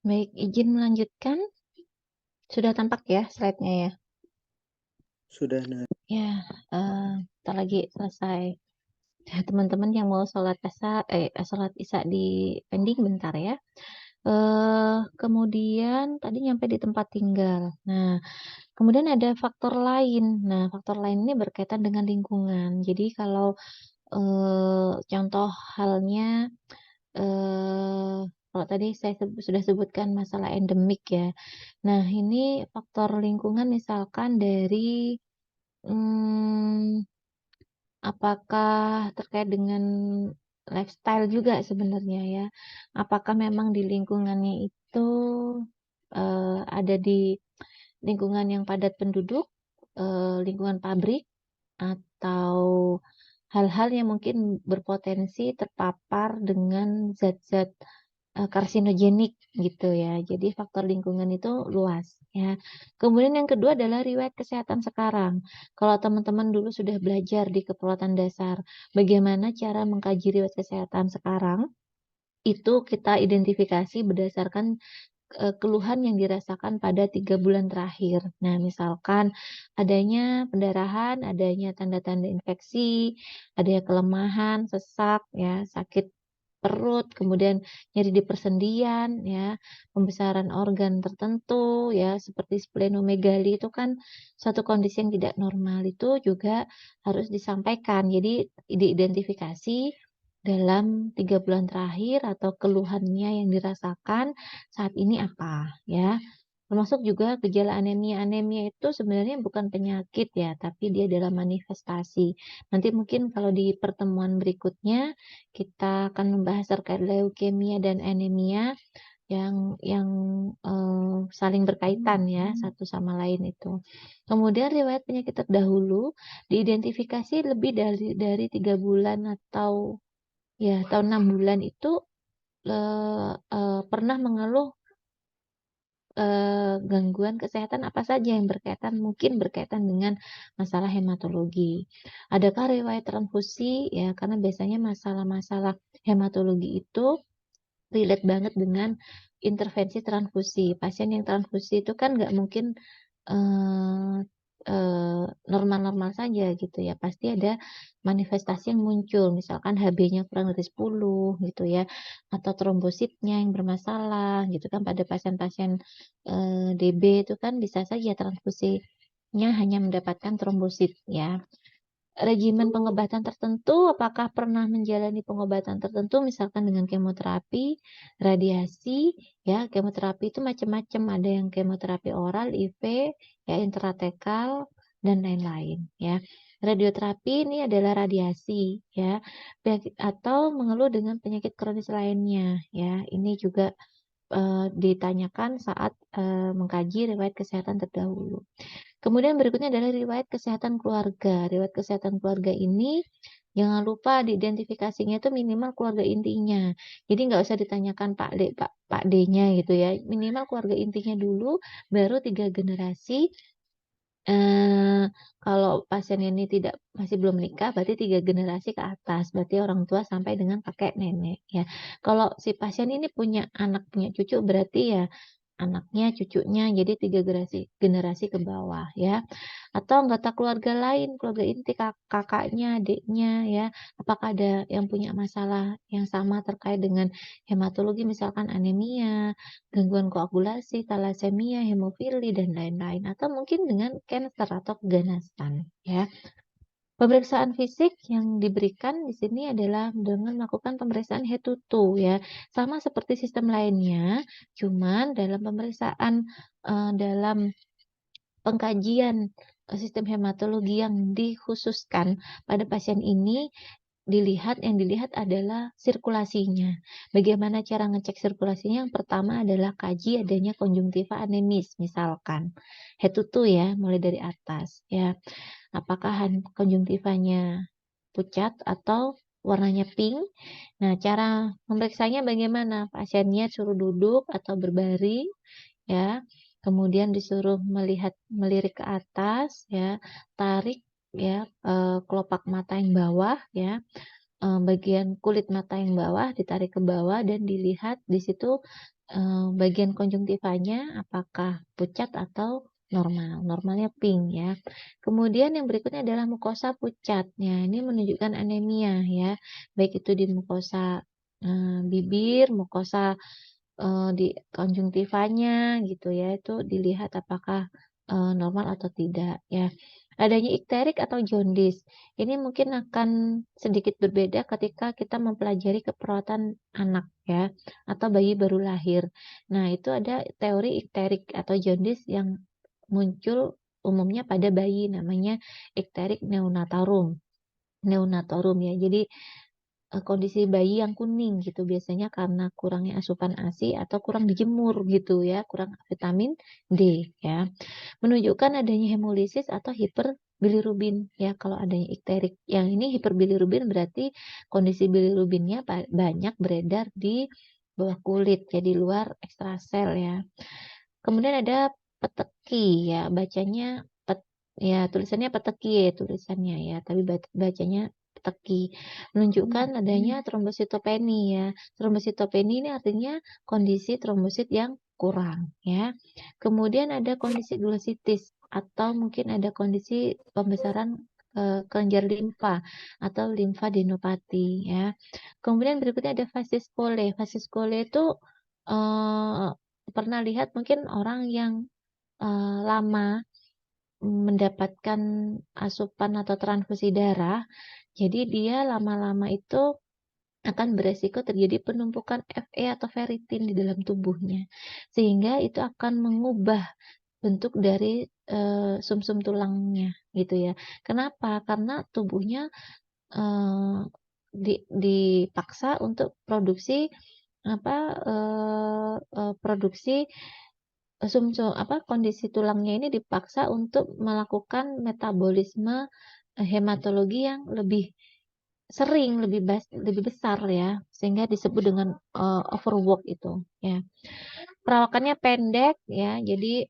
Baik, izin melanjutkan. Sudah tampak ya slide-nya ya? Sudah, Nas. Ya, entar lagi selesai. Teman-teman yang mau sholat isya di pending bentar ya. Kemudian tadi nyampe di tempat tinggal. Nah, kemudian ada faktor lain. Nah, faktor lain ini berkaitan dengan lingkungan. Jadi kalau contoh halnya, kalau tadi saya sudah sebutkan masalah endemik ya. Nah, ini faktor lingkungan misalkan dari, mmm, apakah terkait dengan lifestyle juga sebenarnya ya. Apakah memang di lingkungannya itu, ada di lingkungan yang padat penduduk, lingkungan pabrik, atau hal-hal yang mungkin berpotensi terpapar dengan zat-zat, karsinogenik gitu ya. Jadi faktor lingkungan itu luas ya. Kemudian yang kedua adalah riwayat kesehatan sekarang. Kalau teman-teman dulu sudah belajar di keperawatan dasar, bagaimana cara mengkaji riwayat kesehatan sekarang, itu kita identifikasi berdasarkan keluhan yang dirasakan pada 3 bulan terakhir. Nah, misalkan adanya pendarahan, adanya tanda-tanda infeksi, adanya kelemahan, sesak, ya, sakit perut, kemudian nyeri di persendian, ya, pembesaran organ tertentu, ya, seperti splenomegali itu kan suatu kondisi yang tidak normal, itu juga harus disampaikan. Jadi diidentifikasi dalam 3 bulan terakhir atau keluhannya yang dirasakan saat ini apa, ya. Termasuk juga gejala anemia. Anemia itu sebenarnya bukan penyakit ya, tapi dia adalah manifestasi. Nanti mungkin kalau di pertemuan berikutnya kita akan membahas terkait leukemia dan anemia yang saling berkaitan ya satu sama lain itu. Kemudian riwayat penyakit terdahulu diidentifikasi lebih dari 3 bulan atau 6 bulan itu pernah mengeluh gangguan kesehatan apa saja yang mungkin berkaitan dengan masalah hematologi. Adakah riwayat transfusi ya, karena biasanya masalah-masalah hematologi itu relate banget dengan intervensi transfusi. Pasien yang transfusi itu kan nggak mungkin eee normal-normal saja gitu ya, pasti ada manifestasi yang muncul, misalkan HB-nya kurang dari 10 gitu ya, atau trombositnya yang bermasalah gitu kan pada pasien-pasien, DB itu kan bisa saja transfusinya hanya mendapatkan trombosit ya. Regimen pengobatan tertentu, apakah pernah menjalani pengobatan tertentu misalkan dengan kemoterapi, radiasi, ya kemoterapi itu macam-macam, ada yang kemoterapi oral, IV, ya intratekal, dan lain-lain ya. Radioterapi ini adalah radiasi ya, atau mengeluh dengan penyakit kronis lainnya ya. Ini juga ditanyakan saat mengkaji riwayat kesehatan terdahulu. Kemudian berikutnya adalah riwayat kesehatan keluarga. Riwayat kesehatan keluarga ini jangan lupa diidentifikasinya itu minimal keluarga intinya. Jadi nggak usah ditanyakan Pak D-nya gitu ya. Minimal keluarga intinya dulu, baru 3 generasi. Kalau pasien ini masih belum menikah, berarti 3 generasi ke atas, berarti orang tua sampai dengan kakek nenek ya. Kalau si pasien ini punya anak, punya cucu, berarti ya anaknya, cucunya, jadi 3 generasi ke bawah ya. Atau anggota keluarga lain, keluarga inti, kakaknya, adiknya ya, apakah ada yang punya masalah yang sama terkait dengan hematologi, misalkan anemia, gangguan koagulasi, talasemia, hemofili, dan lain-lain. Atau mungkin dengan kanker atau keganasan ya. Pemeriksaan fisik yang diberikan di sini adalah dengan melakukan pemeriksaan head to toe ya, sama seperti sistem lainnya, cuman dalam pemeriksaan dalam pengkajian sistem hematologi yang dikhususkan pada pasien ini yang dilihat adalah sirkulasinya. Bagaimana cara ngecek sirkulasinya? Yang pertama adalah kaji adanya konjungtiva anemis, misalkan head to toe ya, mulai dari atas ya. Apakah konjungtivanya pucat atau warnanya pink? Nah, cara memeriksanya bagaimana? Pasiennya suruh duduk atau berbaring ya. Kemudian disuruh melirik ke atas ya, tarik ya kelopak mata yang bawah ya. bagian kulit mata yang bawah ditarik ke bawah dan dilihat di situ, bagian konjungtivanya apakah pucat atau normal, normalnya pink ya. Kemudian yang berikutnya adalah mukosa pucat. Ya, ini menunjukkan anemia ya, baik itu di mukosa, bibir, mukosa di konjungtivanya gitu ya, itu dilihat apakah, normal atau tidak ya. Adanya ikterik atau jaundice, ini mungkin akan sedikit berbeda ketika kita mempelajari keperawatan anak ya, atau bayi baru lahir. Nah, itu ada teori ikterik atau jaundice yang muncul umumnya pada bayi, namanya ikterik neonatorum ya. Jadi kondisi bayi yang kuning gitu, biasanya karena kurangnya asupan ASI atau kurang dijemur gitu ya, kurang vitamin D ya. Menunjukkan adanya hemolisis atau hiperbilirubin ya kalau adanya ikterik. Yang ini hiperbilirubin berarti kondisi bilirubinnya banyak beredar di bawah kulit ya, di luar ekstrasel ya. Kemudian ada peteki ya, bacanya ya tulisannya peteki ya tulisannya ya, tapi bacanya peteki. Menunjukkan adanya trombositopeni ya. Trombositopeni ini artinya kondisi trombosit yang kurang ya. Kemudian ada kondisi glositis atau mungkin ada kondisi pembesaran kelenjar limfa atau limfadenopati ya. Kemudian berikutnya ada vasiskole. Vasiskole itu eh, pernah lihat mungkin orang yang lama mendapatkan asupan atau transfusi darah, jadi dia lama-lama itu akan beresiko terjadi penumpukan Fe atau ferritin di dalam tubuhnya, sehingga itu akan mengubah bentuk dari sumsum tulangnya gitu ya. Kenapa? Karena tubuhnya dipaksa untuk produksi apa produksi kondisi tulangnya ini dipaksa untuk melakukan metabolisme hematologi yang lebih sering, lebih besar ya, sehingga disebut dengan overwork itu ya. Perawakannya pendek ya, jadi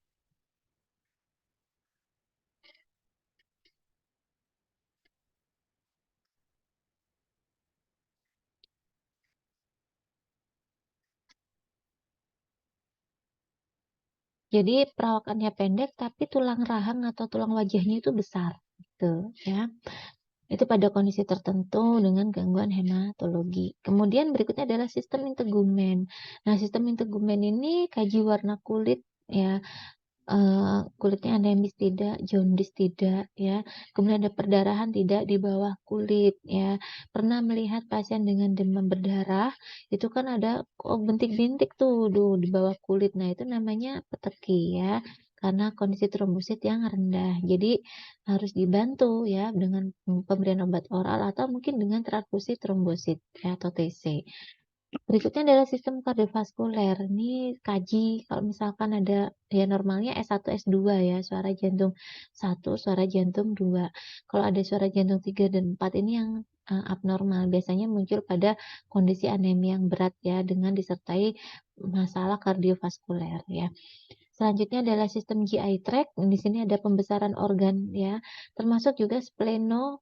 perawakannya pendek tapi tulang rahang atau tulang wajahnya itu besar gitu ya. Itu pada kondisi tertentu dengan gangguan hematologi. Kemudian berikutnya adalah sistem integumen. Nah, sistem integumen ini kaji warna kulit ya, kulitnya anemis tidak, jaundice tidak ya. Kemudian ada perdarahan tidak di bawah kulit ya. Pernah melihat pasien dengan demam berdarah, itu kan ada bintik-bintik tuh di bawah kulit. Nah, itu namanya peteki ya. Karena kondisi trombosit yang rendah. Jadi harus dibantu ya dengan pemberian obat oral atau mungkin dengan transfusi trombosit ya, atau TC. Berikutnya adalah sistem kardiovaskuler. Ini kaji kalau misalkan ada ya normalnya S1, S2 ya, suara jantung 1, suara jantung 2. Kalau ada suara jantung 3 dan 4 ini yang abnormal. Biasanya muncul pada kondisi anemia yang berat ya dengan disertai masalah kardiovaskuler ya. Selanjutnya adalah sistem GI tract. Di sini ada pembesaran organ ya, termasuk juga spleno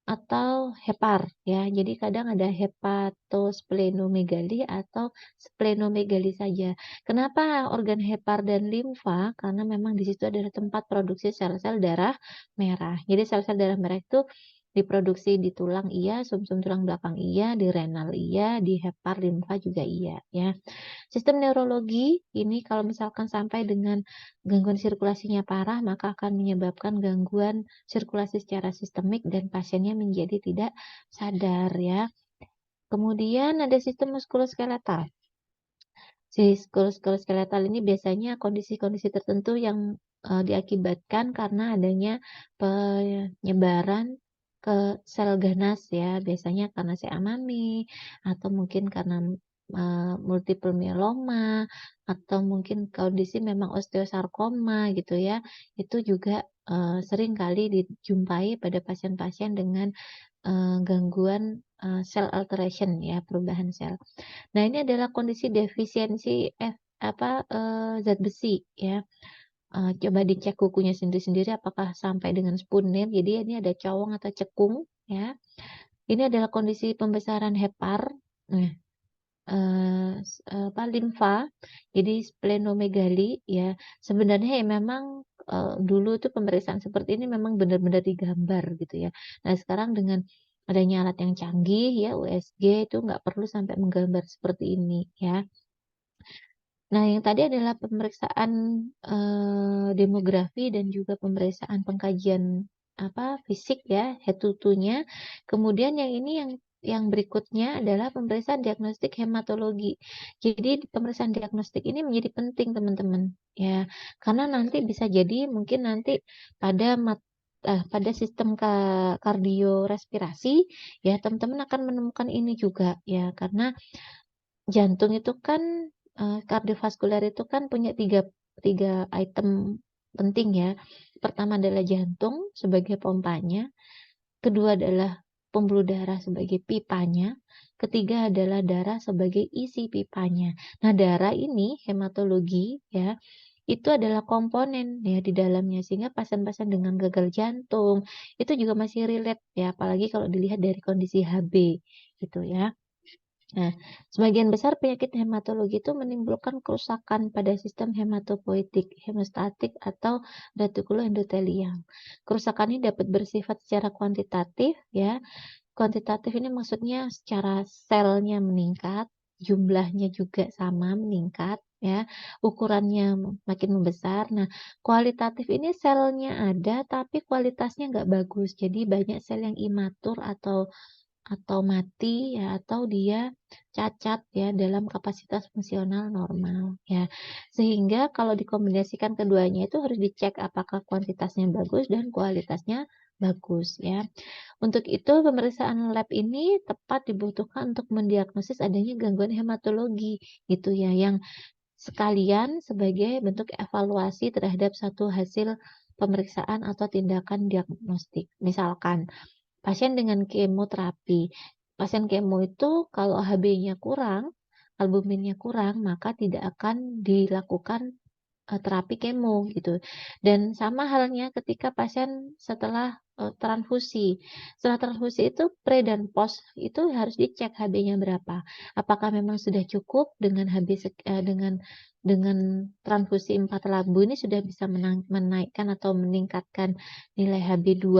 atau hepar ya. Jadi kadang ada hepatosplenomegali atau splenomegali saja. Kenapa organ hepar dan limfa? Karena memang di situ adalah tempat produksi sel-sel darah merah. Jadi sel-sel darah merah itu diproduksi di tulang iya, sumsum tulang belakang iya, di renal iya, di hepar limfa juga iya ya. Sistem neurologi ini kalau misalkan sampai dengan gangguan sirkulasinya parah, maka akan menyebabkan gangguan sirkulasi secara sistemik dan pasiennya menjadi tidak sadar ya. Kemudian ada sistem muskuloskeletal. Si muskuloskeletal ini biasanya kondisi-kondisi tertentu yang diakibatkan karena adanya penyebaran ke sel ganas ya, biasanya karena amami atau mungkin karena multiple myeloma atau mungkin kondisi memang osteosarkoma gitu ya. Itu juga sering kali dijumpai pada pasien-pasien dengan gangguan cell alteration ya, perubahan sel. Nah, ini adalah kondisi defisiensi zat besi ya. Coba dicek kukunya sendiri-sendiri apakah sampai dengan spunir. Jadi ini ada cowong atau cekung ya. Ini adalah kondisi pembesaran hepar, nah, limfa, jadi splenomegali ya, sebenarnya ya memang, dulu itu pemeriksaan seperti ini memang benar-benar digambar gitu ya. Nah sekarang dengan adanya alat yang canggih ya, USG itu nggak perlu sampai menggambar seperti ini ya. Nah, yang tadi adalah pemeriksaan, demografi dan juga pemeriksaan pengkajian, fisik ya, head to toe-nya. Kemudian yang ini yang berikutnya adalah pemeriksaan diagnostik hematologi. Jadi pemeriksaan diagnostik ini menjadi penting teman-teman, ya. Karena nanti bisa jadi mungkin nanti pada pada sistem kardiorespirasi, ya teman-teman akan menemukan ini juga, ya. Karena jantung itu kan, kardiovaskuler itu kan punya tiga tiga item penting ya. Pertama adalah jantung sebagai pompanya, kedua adalah pembuluh darah sebagai pipanya, ketiga adalah darah sebagai isi pipanya. Nah, darah ini hematologi ya, itu adalah komponen ya di dalamnya, sehingga pasien-pasien dengan gagal jantung itu juga masih relate ya, apalagi kalau dilihat dari kondisi HB gitu ya. Nah, sebagian besar penyakit hematologi itu menimbulkan kerusakan pada sistem hematopoietik, hemostatik, atau retikuloendotelial. Kerusakan ini dapat bersifat secara kuantitatif, ya. Kuantitatif ini maksudnya secara selnya meningkat, jumlahnya juga sama meningkat, ya. Ukurannya makin membesar. Nah, kualitatif ini selnya ada, tapi kualitasnya nggak bagus. Jadi banyak sel yang imatur atau mati ya, atau dia cacat ya dalam kapasitas fungsional normal ya. Sehingga kalau dikombinasikan keduanya itu harus dicek apakah kuantitasnya bagus dan kualitasnya bagus ya. Untuk itu pemeriksaan lab ini tepat dibutuhkan untuk mendiagnosis adanya gangguan hematologi gitu ya, yang sekalian sebagai bentuk evaluasi terhadap satu hasil pemeriksaan atau tindakan diagnostik. Misalkan pasien dengan kemoterapi. Pasien kemo itu kalau HB-nya kurang, albuminnya kurang, maka tidak akan dilakukan terapi kemo gitu. Dan sama halnya ketika pasien setelah transfusi. Setelah transfusi itu pre dan post itu harus dicek HB-nya berapa. Apakah memang sudah cukup dengan dengan transfusi 4 labu ini sudah bisa menaikkan atau meningkatkan nilai HB2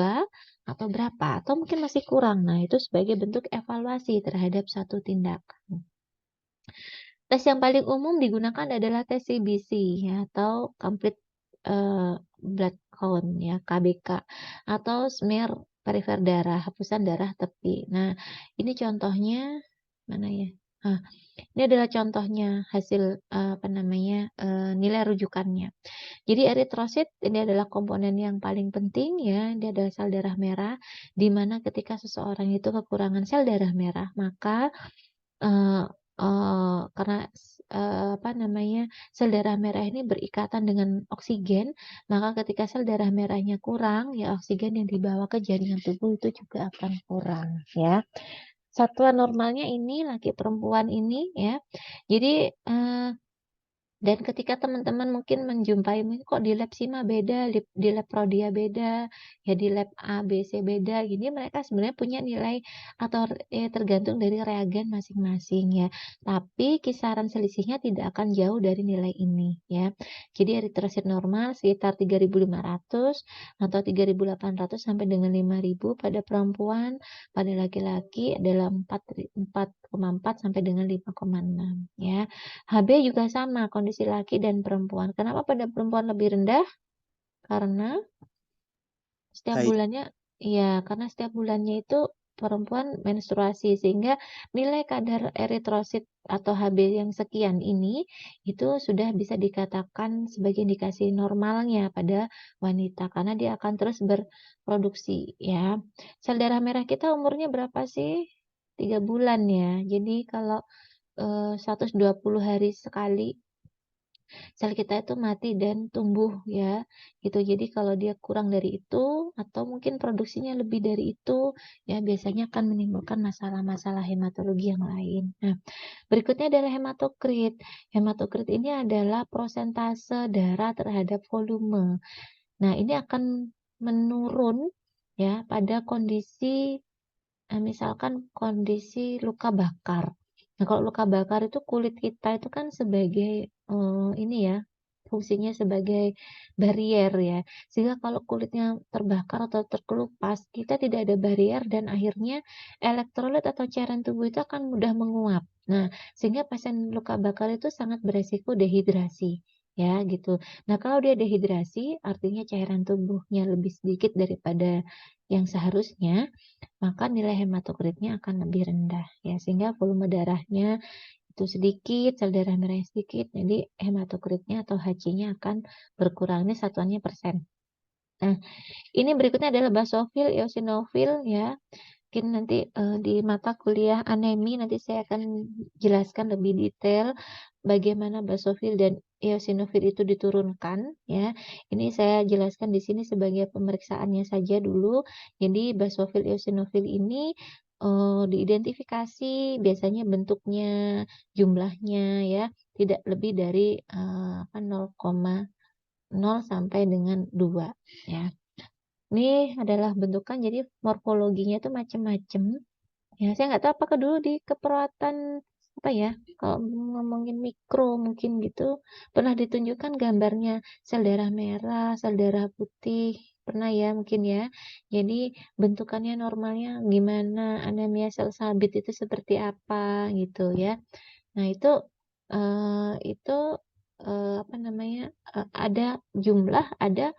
atau berapa, atau mungkin masih kurang. Nah, itu sebagai bentuk evaluasi terhadap satu tindakan. Tes yang paling umum digunakan adalah tes CBC ya, atau complete blood count ya, KBK, atau smear perifer darah, hapusan darah tepi. Nah, ini contohnya mana ya? Ah, ini adalah contohnya hasil nilai rujukannya. Jadi eritrosit ini adalah komponen yang paling penting ya, dia adalah sel darah merah, di mana ketika seseorang itu kekurangan sel darah merah, maka Eee karena sel darah merah ini berikatan dengan oksigen, maka ketika sel darah merahnya kurang, ya oksigen yang dibawa ke jaringan tubuh itu juga akan kurang, ya. Satuan normalnya ini laki perempuan ini ya. Jadi, dan ketika teman-teman mungkin menjumpai, kok di lab SIMA beda, di lab Prodia beda, ya di lab A, B, C beda, gini mereka sebenarnya punya nilai atau tergantung dari reagen masing-masing ya. Tapi kisaran selisihnya tidak akan jauh dari nilai ini ya. Jadi eritrosit normal sekitar 3.500 atau 3.800 sampai dengan 5.000 pada perempuan, pada laki-laki adalah 4,4 sampai dengan 5,6 ya. HB juga sama, kondisi laki dan perempuan. Kenapa pada perempuan lebih rendah? Karena setiap Haid. bulannya karena setiap bulannya itu perempuan menstruasi, sehingga nilai kadar eritrosit atau HB yang sekian ini, itu sudah bisa dikatakan sebagai indikasi normalnya pada wanita, karena dia akan terus berproduksi, ya. Sel darah merah kita umurnya berapa sih? 3 bulan ya. Jadi kalau 120 hari sekali sel kita itu mati dan tumbuh ya, gitu. Jadi kalau dia kurang dari itu atau mungkin produksinya lebih dari itu, ya biasanya akan menimbulkan masalah-masalah hematologi yang lain. Nah, berikutnya adalah hematokrit. Hematokrit ini adalah prosentase darah terhadap volume. Nah, ini akan menurun ya pada kondisi misalkan kondisi luka bakar. Nah, kalau luka bakar itu kulit kita itu kan sebagai, ini ya, fungsinya sebagai barrier ya. Sehingga kalau kulitnya terbakar atau terkelupas, kita tidak ada barrier dan akhirnya elektrolit atau cairan tubuh itu akan mudah menguap. Nah, sehingga pasien luka bakar itu sangat beresiko dehidrasi, ya gitu. Nah, kalau dia dehidrasi, artinya cairan tubuhnya lebih sedikit daripada yang seharusnya, maka nilai hematokritnya akan lebih rendah ya, sehingga volume darahnya itu sedikit, sel darah merahnya sedikit, jadi hematokritnya atau Hc-nya akan berkurang. Ini satuannya persen. Nah, ini berikutnya adalah basofil, eosinofil ya. Mungkin nanti, di mata kuliah anemi nanti saya akan jelaskan lebih detail bagaimana basofil dan eosinofil itu diturunkan ya. Ini saya jelaskan di sini sebagai pemeriksaannya saja dulu. Jadi basofil, eosinofil ini, diidentifikasi biasanya bentuknya, jumlahnya ya, tidak lebih dari, 0,0 sampai dengan 2 ya. Ini adalah bentukan jadi morfologinya itu macam-macam. Ya, saya nggak tahu apakah dulu di keperawatan apa ya, kalau ngomongin mikro mungkin gitu, pernah ditunjukkan gambarnya sel darah merah, sel darah putih, pernah ya mungkin ya. Jadi bentukannya normalnya gimana, anemia sel sabit itu seperti apa gitu ya. Nah itu, apa namanya, ada jumlah, ada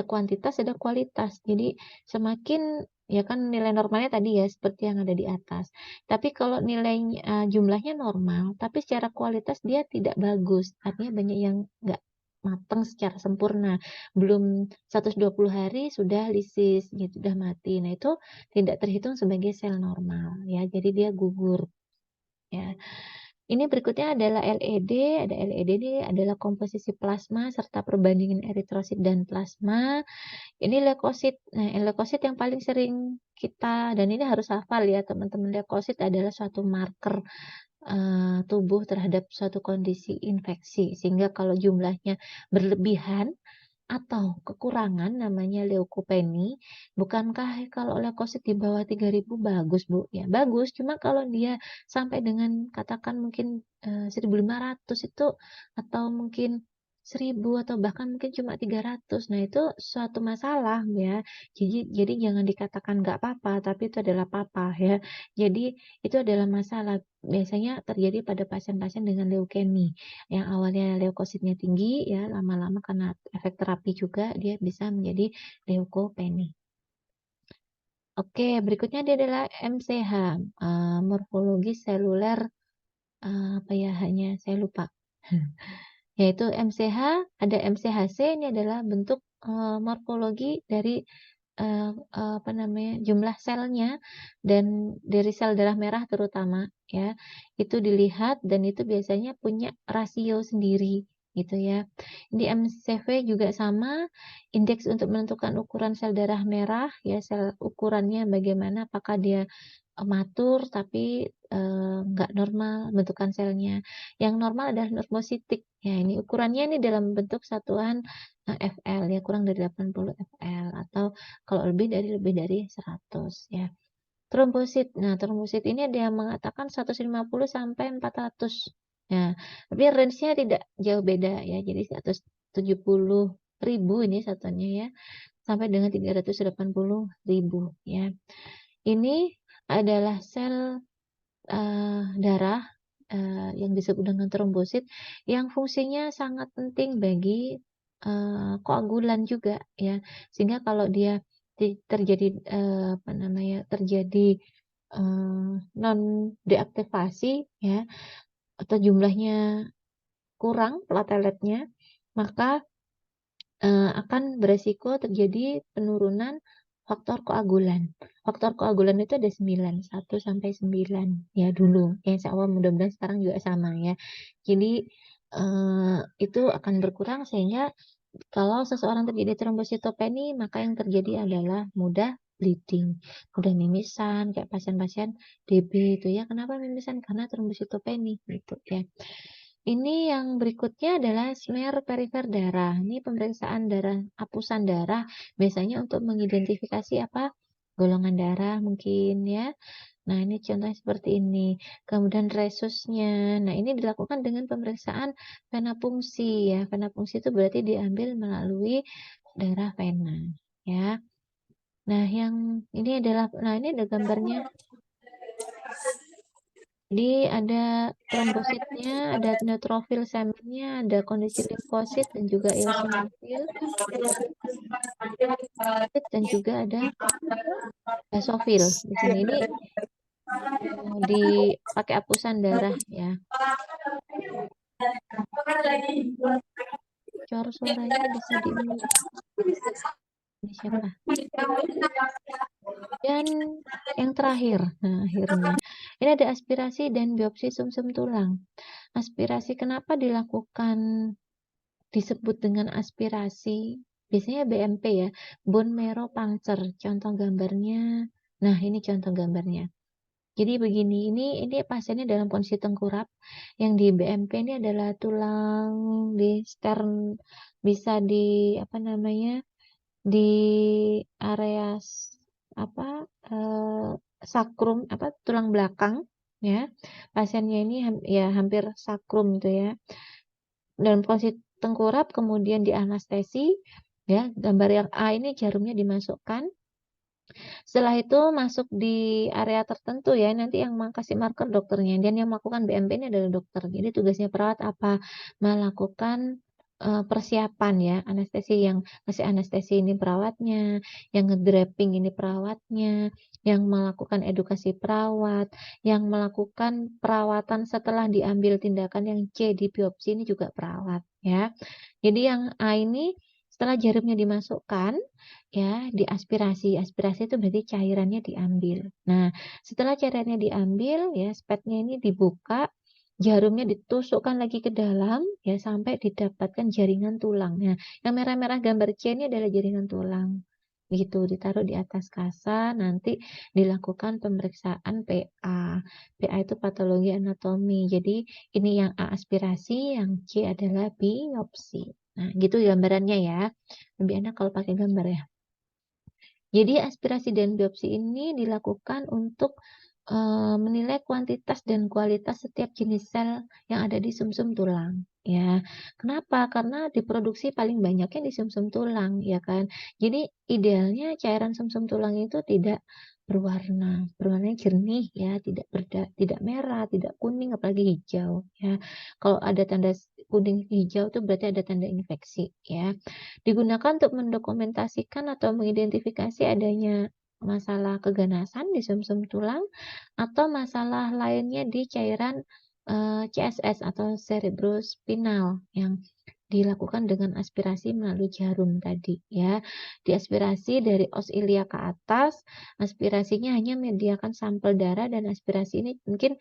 kuantitas, ada kualitas. Jadi semakin ya kan nilai normalnya tadi ya seperti yang ada di atas. Tapi kalau nilainya jumlahnya normal, tapi secara kualitas dia tidak bagus. Artinya banyak yang nggak matang secara sempurna. Belum 120 hari sudah lisis, gitu, sudah mati. Nah, itu tidak terhitung sebagai sel normal ya. Jadi dia gugur ya. Ini berikutnya adalah LED. Ada LED ini adalah komposisi plasma serta perbandingan eritrosit dan plasma. Ini leukosit. Nah, leukosit yang paling sering kita dan ini harus hafal ya teman-teman, leukosit adalah suatu marker, tubuh terhadap suatu kondisi infeksi. Sehingga kalau jumlahnya berlebihan atau kekurangan namanya leukopeni, bukankah kalau leukosit di bawah 3.000 bagus, Bu? Ya bagus, cuma kalau dia sampai dengan katakan mungkin, 1.500 itu atau mungkin 1.000 atau bahkan mungkin cuma 300, nah itu suatu masalah ya. Jadi jangan dikatakan nggak apa-apa, tapi itu adalah apa ya. Jadi itu adalah masalah, biasanya terjadi pada pasien-pasien dengan leukemi. Yang awalnya leukositnya tinggi ya lama-lama karena efek terapi juga dia bisa menjadi leukopeni. Oke, berikutnya dia adalah MCH, morfologi seluler, apa ya hanya saya lupa. Yaitu MCH, ada MCHC ini adalah bentuk, morfologi dari, apa namanya, jumlah selnya dan dari sel darah merah terutama ya, itu dilihat dan itu biasanya punya rasio sendiri gitu ya. Di MCV juga sama, indeks untuk menentukan ukuran sel darah merah ya, sel ukurannya bagaimana, apakah dia, matur tapi, nggak normal bentukan selnya. Yang normal adalah normositik. Ya, ini ukurannya ini dalam bentuk satuan, FL ya, kurang dari 80 FL atau kalau lebih dari 100 ya. Trombosit. Nah, trombosit ini ada yang mengatakan 150 sampai 400. Nah, tapi range-nya tidak jauh beda ya. Jadi 170.000 ini satuannya ya, sampai dengan 380.000 ya. Ini adalah sel darah, yang disebut dengan trombosit, yang fungsinya sangat penting bagi, koagulan juga ya. Sehingga kalau dia terjadi, apa namanya, terjadi, non deaktivasi ya, atau jumlahnya kurang plateletnya, maka akan beresiko terjadi penurunan faktor koagulan. Faktor koagulan itu ada 9, 1 sampai 9 ya dulu. Ya insyaallah mudah-mudahan sekarang juga sama ya. Jadi, itu akan berkurang sehingga kalau seseorang terjadi trombositopeni maka yang terjadi adalah mudah bleeding, mudah mimisan kayak pasien-pasien DB itu ya. Kenapa mimisan? Karena trombositopeni gitu ya. Ini yang berikutnya adalah smear perifer darah. Ini pemeriksaan darah, hapusan darah, biasanya untuk mengidentifikasi apa? golongan darah mungkin ya. Nah, ini contohnya seperti ini. Kemudian resusnya. Nah, ini dilakukan dengan pemeriksaan vena fungsi ya. Vena fungsi itu berarti diambil melalui darah vena ya. Nah, yang ini adalah ini ada gambarnya. Jadi ada trombositnya, ada neutrofil semennya, ada kondisi limfosit dan juga eosinofil, dan juga ada basofil. Di sini ini dipakai apusan darah ya. Cor suaranya bisa di-mute. Ini siapa? Dan yang terakhir, nah akhirnya, ini ada aspirasi dan biopsi sumsum tulang. Aspirasi kenapa disebut dengan aspirasi? Biasanya BMP ya, bone marrow puncture. Contoh gambarnya, nah ini contoh gambarnya. Jadi begini, ini pasiennya dalam kondisi tengkurap. Yang di BMP ini adalah tulang di stern, bisa di apa namanya, di area sakrum, tulang belakang ya. Pasiennya ini ya hampir sakrum gitu ya. Dalam kondisi tengkurap kemudian dianestesi ya. Gambar yang A ini jarumnya dimasukkan. Setelah itu masuk di area tertentu ya, nanti yang kasih marker dokternya, dan yang melakukan BMP ini adalah dokter. Jadi tugasnya perawat apa? Melakukan persiapan ya, anestesi. Yang kasih anestesi ini perawatnya, yang nge-draping ini perawatnya, yang melakukan edukasi perawat, yang melakukan perawatan setelah diambil tindakan yang C di biopsi ini juga perawat ya. Jadi yang A ini setelah jarumnya dimasukkan ya, diaspirasi. Aspirasi itu berarti cairannya diambil. Nah, setelah cairannya diambil ya, spatnya ini dibuka, jarumnya ditusukkan lagi ke dalam ya sampai didapatkan jaringan tulang. Nah, yang merah-merah gambar C ini adalah jaringan tulang. Gitu, ditaruh di atas kasa, nanti dilakukan pemeriksaan PA. PA itu patologi anatomi. Jadi, ini yang A aspirasi, yang C adalah biopsi. Nah, gitu gambarannya ya. Lebih enak kalau pakai gambar ya. Jadi aspirasi dan biopsi ini dilakukan untuk menilai kuantitas dan kualitas setiap jenis sel yang ada di sumsum tulang. Ya, kenapa? Karena diproduksi paling banyaknya di sumsum tulang, ya kan? Jadi idealnya cairan sumsum tulang itu tidak berwarnanya jernih ya, tidak merah, tidak kuning, apalagi hijau ya. Kalau ada tanda kuning hijau itu berarti ada tanda infeksi ya. Digunakan untuk mendokumentasikan atau mengidentifikasi adanya masalah keganasan di sumsum tulang atau masalah lainnya di cairan CSS atau cerebrospinal yang dilakukan dengan aspirasi melalui jarum tadi ya. Diaspirasi dari os ilia ke atas, aspirasinya hanya menyediakan sampel darah dan aspirasi ini mungkin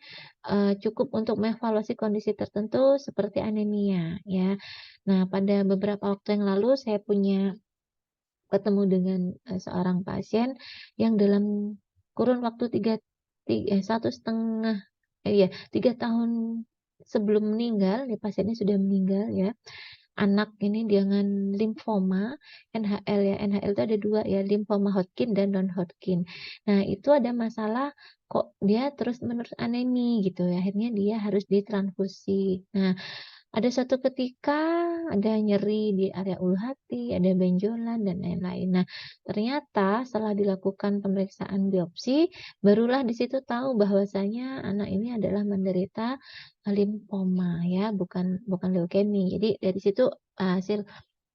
cukup untuk mengevaluasi kondisi tertentu seperti anemia ya. Nah, pada beberapa waktu yang lalu saya ketemu dengan seorang pasien yang dalam kurun waktu 3 tahun sebelum meninggal, pasiennya sudah meninggal ya. Anak ini dengan limfoma NHL ya. NHL itu ada 2 ya, limfoma Hodgkin dan non-Hodgkin. Nah, itu ada masalah kok dia terus-menerus anemi gitu ya. Akhirnya dia harus ditransfusi. Nah, ada suatu ketika ada nyeri di area ulu hati, ada benjolan dan lain-lain. Nah, ternyata setelah dilakukan pemeriksaan biopsi, barulah di situ tahu bahwasanya anak ini adalah menderita limfoma ya, bukan leukemia. Jadi dari situ hasil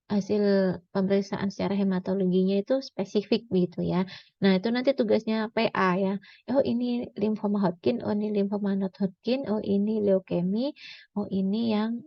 Hasil pemeriksaan secara hematologinya itu spesifik gitu ya. Nah, itu nanti tugasnya PA ya. Oh, ini limfoma Hodgkin, oh ini limfoma not Hodgkin, oh ini leukemi, oh ini yang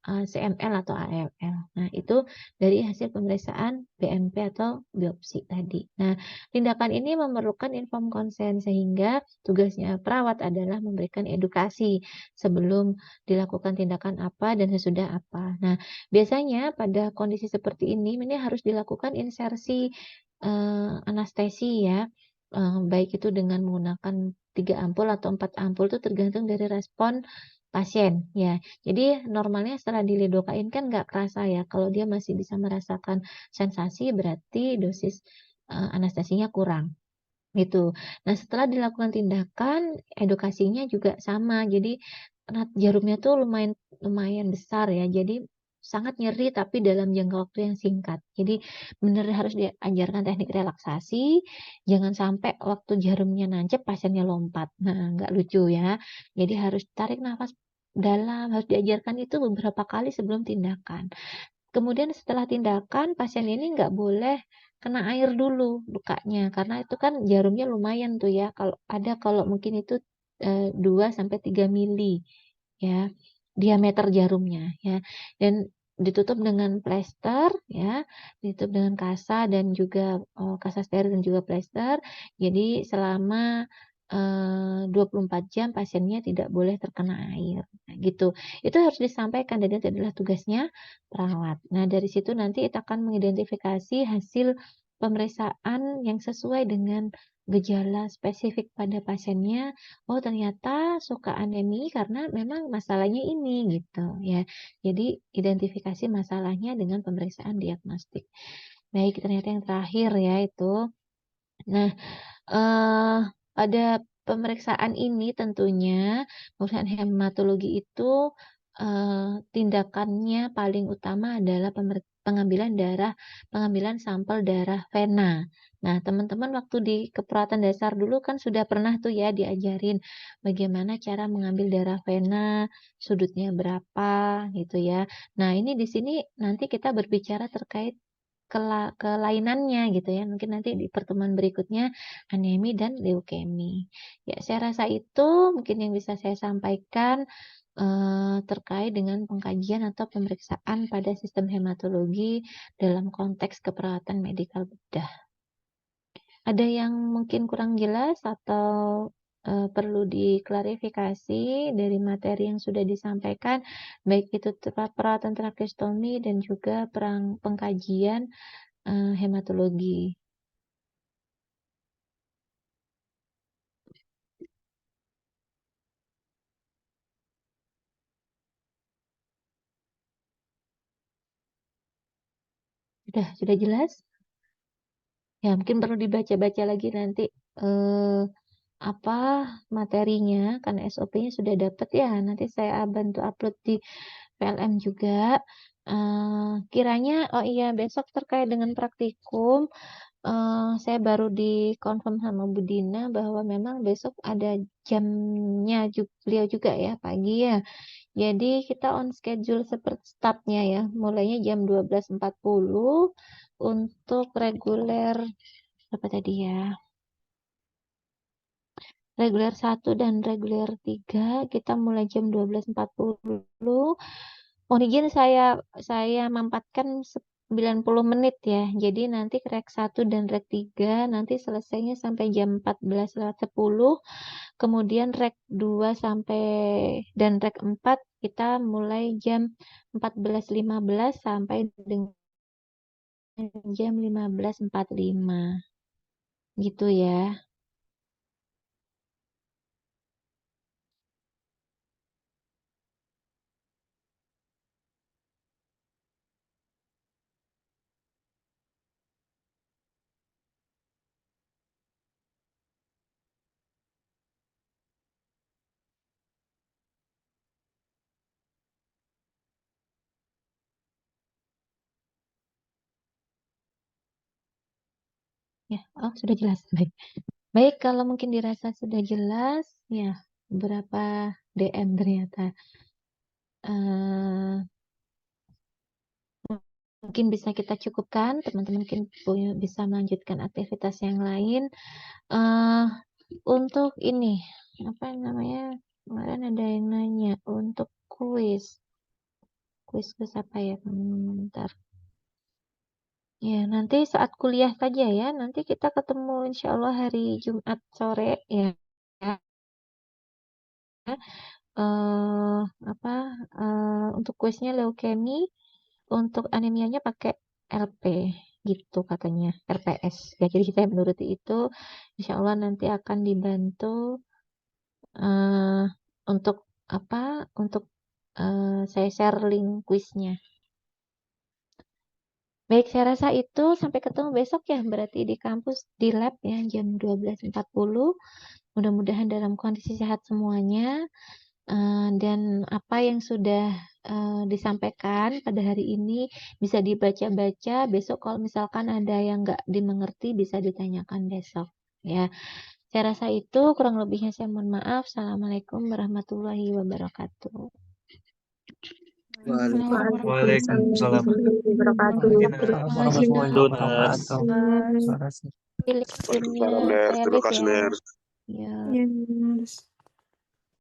CML atau ALL. Nah, itu dari hasil pemeriksaan BMP atau biopsi tadi. Nah, tindakan ini memerlukan informed consent sehingga tugasnya perawat adalah memberikan edukasi sebelum dilakukan tindakan apa dan sesudah apa. Nah, biasanya pada kondisi seperti ini harus dilakukan insersi anestesi ya, baik itu dengan menggunakan 3 ampul atau 4 ampul itu tergantung dari respon pasien ya. Jadi normalnya setelah dilidokain kan nggak kerasa ya, kalau dia masih bisa merasakan sensasi berarti dosis anestesinya kurang. gitu. Nah, setelah dilakukan tindakan, edukasinya juga sama. Jadi, jarumnya tuh lumayan lumayan besar ya, jadi sangat nyeri tapi dalam jangka waktu yang singkat. Jadi bener harus diajarkan teknik relaksasi, jangan sampai waktu jarumnya nancep pasiennya lompat. Nah, nggak lucu ya. Jadi harus tarik nafas dalam, harus diajarkan itu beberapa kali sebelum tindakan. Kemudian setelah tindakan, pasien ini nggak boleh kena air dulu lukanya, karena itu kan jarumnya lumayan tuh ya, kalau mungkin itu, 2 sampai 3 mili ya, diameter jarumnya ya, dan ditutup dengan plester ya, ditutup dengan kasa dan juga, kasa steril dan juga plester. Jadi selama, 24 jam pasiennya tidak boleh terkena air, nah gitu. Itu harus disampaikan dan itu adalah tugasnya perawat. Nah, dari situ nanti kita akan mengidentifikasi hasil pemeriksaan yang sesuai dengan gejala spesifik pada pasiennya. Oh, ternyata suka anemi karena memang masalahnya ini gitu ya. Jadi identifikasi masalahnya dengan pemeriksaan diagnostik. Baik, ternyata yang terakhir ya itu. Nah, pada pemeriksaan ini tentunya, pemeriksaan hematologi itu, tindakannya paling utama adalah pengambilan sampel darah vena. Nah, teman-teman waktu di keperawatan dasar dulu kan sudah pernah tuh ya diajarin bagaimana cara mengambil darah vena, sudutnya berapa gitu ya. Nah, ini di sini nanti kita berbicara terkait kelainannya gitu ya, mungkin nanti di pertemuan berikutnya anemi dan leukemi. Ya, saya rasa itu mungkin yang bisa saya sampaikan, terkait dengan pengkajian atau pemeriksaan pada sistem hematologi dalam konteks keperawatan medikal bedah. Ada yang mungkin kurang jelas atau, perlu diklarifikasi dari materi yang sudah disampaikan, baik itu perawatan trakeostomi dan juga pengkajian hematologi. Sudah jelas? Ya mungkin perlu dibaca-baca lagi nanti, eee, apa materinya, karena SOP-nya sudah dapat ya, nanti saya bantu upload di PLM juga. Kiranya oh iya besok terkait dengan praktikum, saya baru dikonfirm sama Bu Dina bahwa memang besok ada jamnya beliau juga ya, pagi ya. Jadi kita on schedule seperti startnya ya, mulainya jam 12.40 untuk reguler apa tadi ya? Reguler 1 dan reguler 3 kita mulai jam 12.40. Mohon izin saya mampatkan 90 menit ya. Jadi nanti reg 1 dan reg 3 nanti selesainya sampai jam 14.10. Kemudian reg 2 sampai dan reg 4 kita mulai jam 14.15 sampai dengan jam 15.45. Gitu ya. Ya, oh sudah jelas. Baik. Baik, kalau mungkin dirasa sudah jelas, ya beberapa DM ternyata. Eh, Mungkin bisa kita cukupkan, teman-teman mungkin bisa melanjutkan aktivitas yang lain. eh untuk ini, apa namanya, kemarin ada yang nanya, untuk kuis apa ya, bentar. Ya, nanti saat kuliah saja ya, nanti kita ketemu insya Allah hari Jumat sore ya. eh apa untuk kuisnya leukemi, untuk anemianya pakai LP gitu katanya, RPS. Ya, jadi kita menuruti itu, insya Allah nanti akan dibantu eh untuk apa? Untuk saya share link kuisnya. Baik, saya rasa itu sampai ketemu besok ya, berarti di kampus, di lab ya, jam 12.40. Mudah-mudahan dalam kondisi sehat semuanya, dan apa yang sudah disampaikan pada hari ini bisa dibaca-baca. Besok kalau misalkan ada yang nggak dimengerti bisa ditanyakan besok ya. Saya rasa itu, kurang lebihnya saya mohon maaf. Assalamualaikum warahmatullahi wabarakatuh. Waalaikumsalam Terima donors. kasih. Pilih screen-nya Terima saya kasih, Liz ya. Ner. Ya. Yes.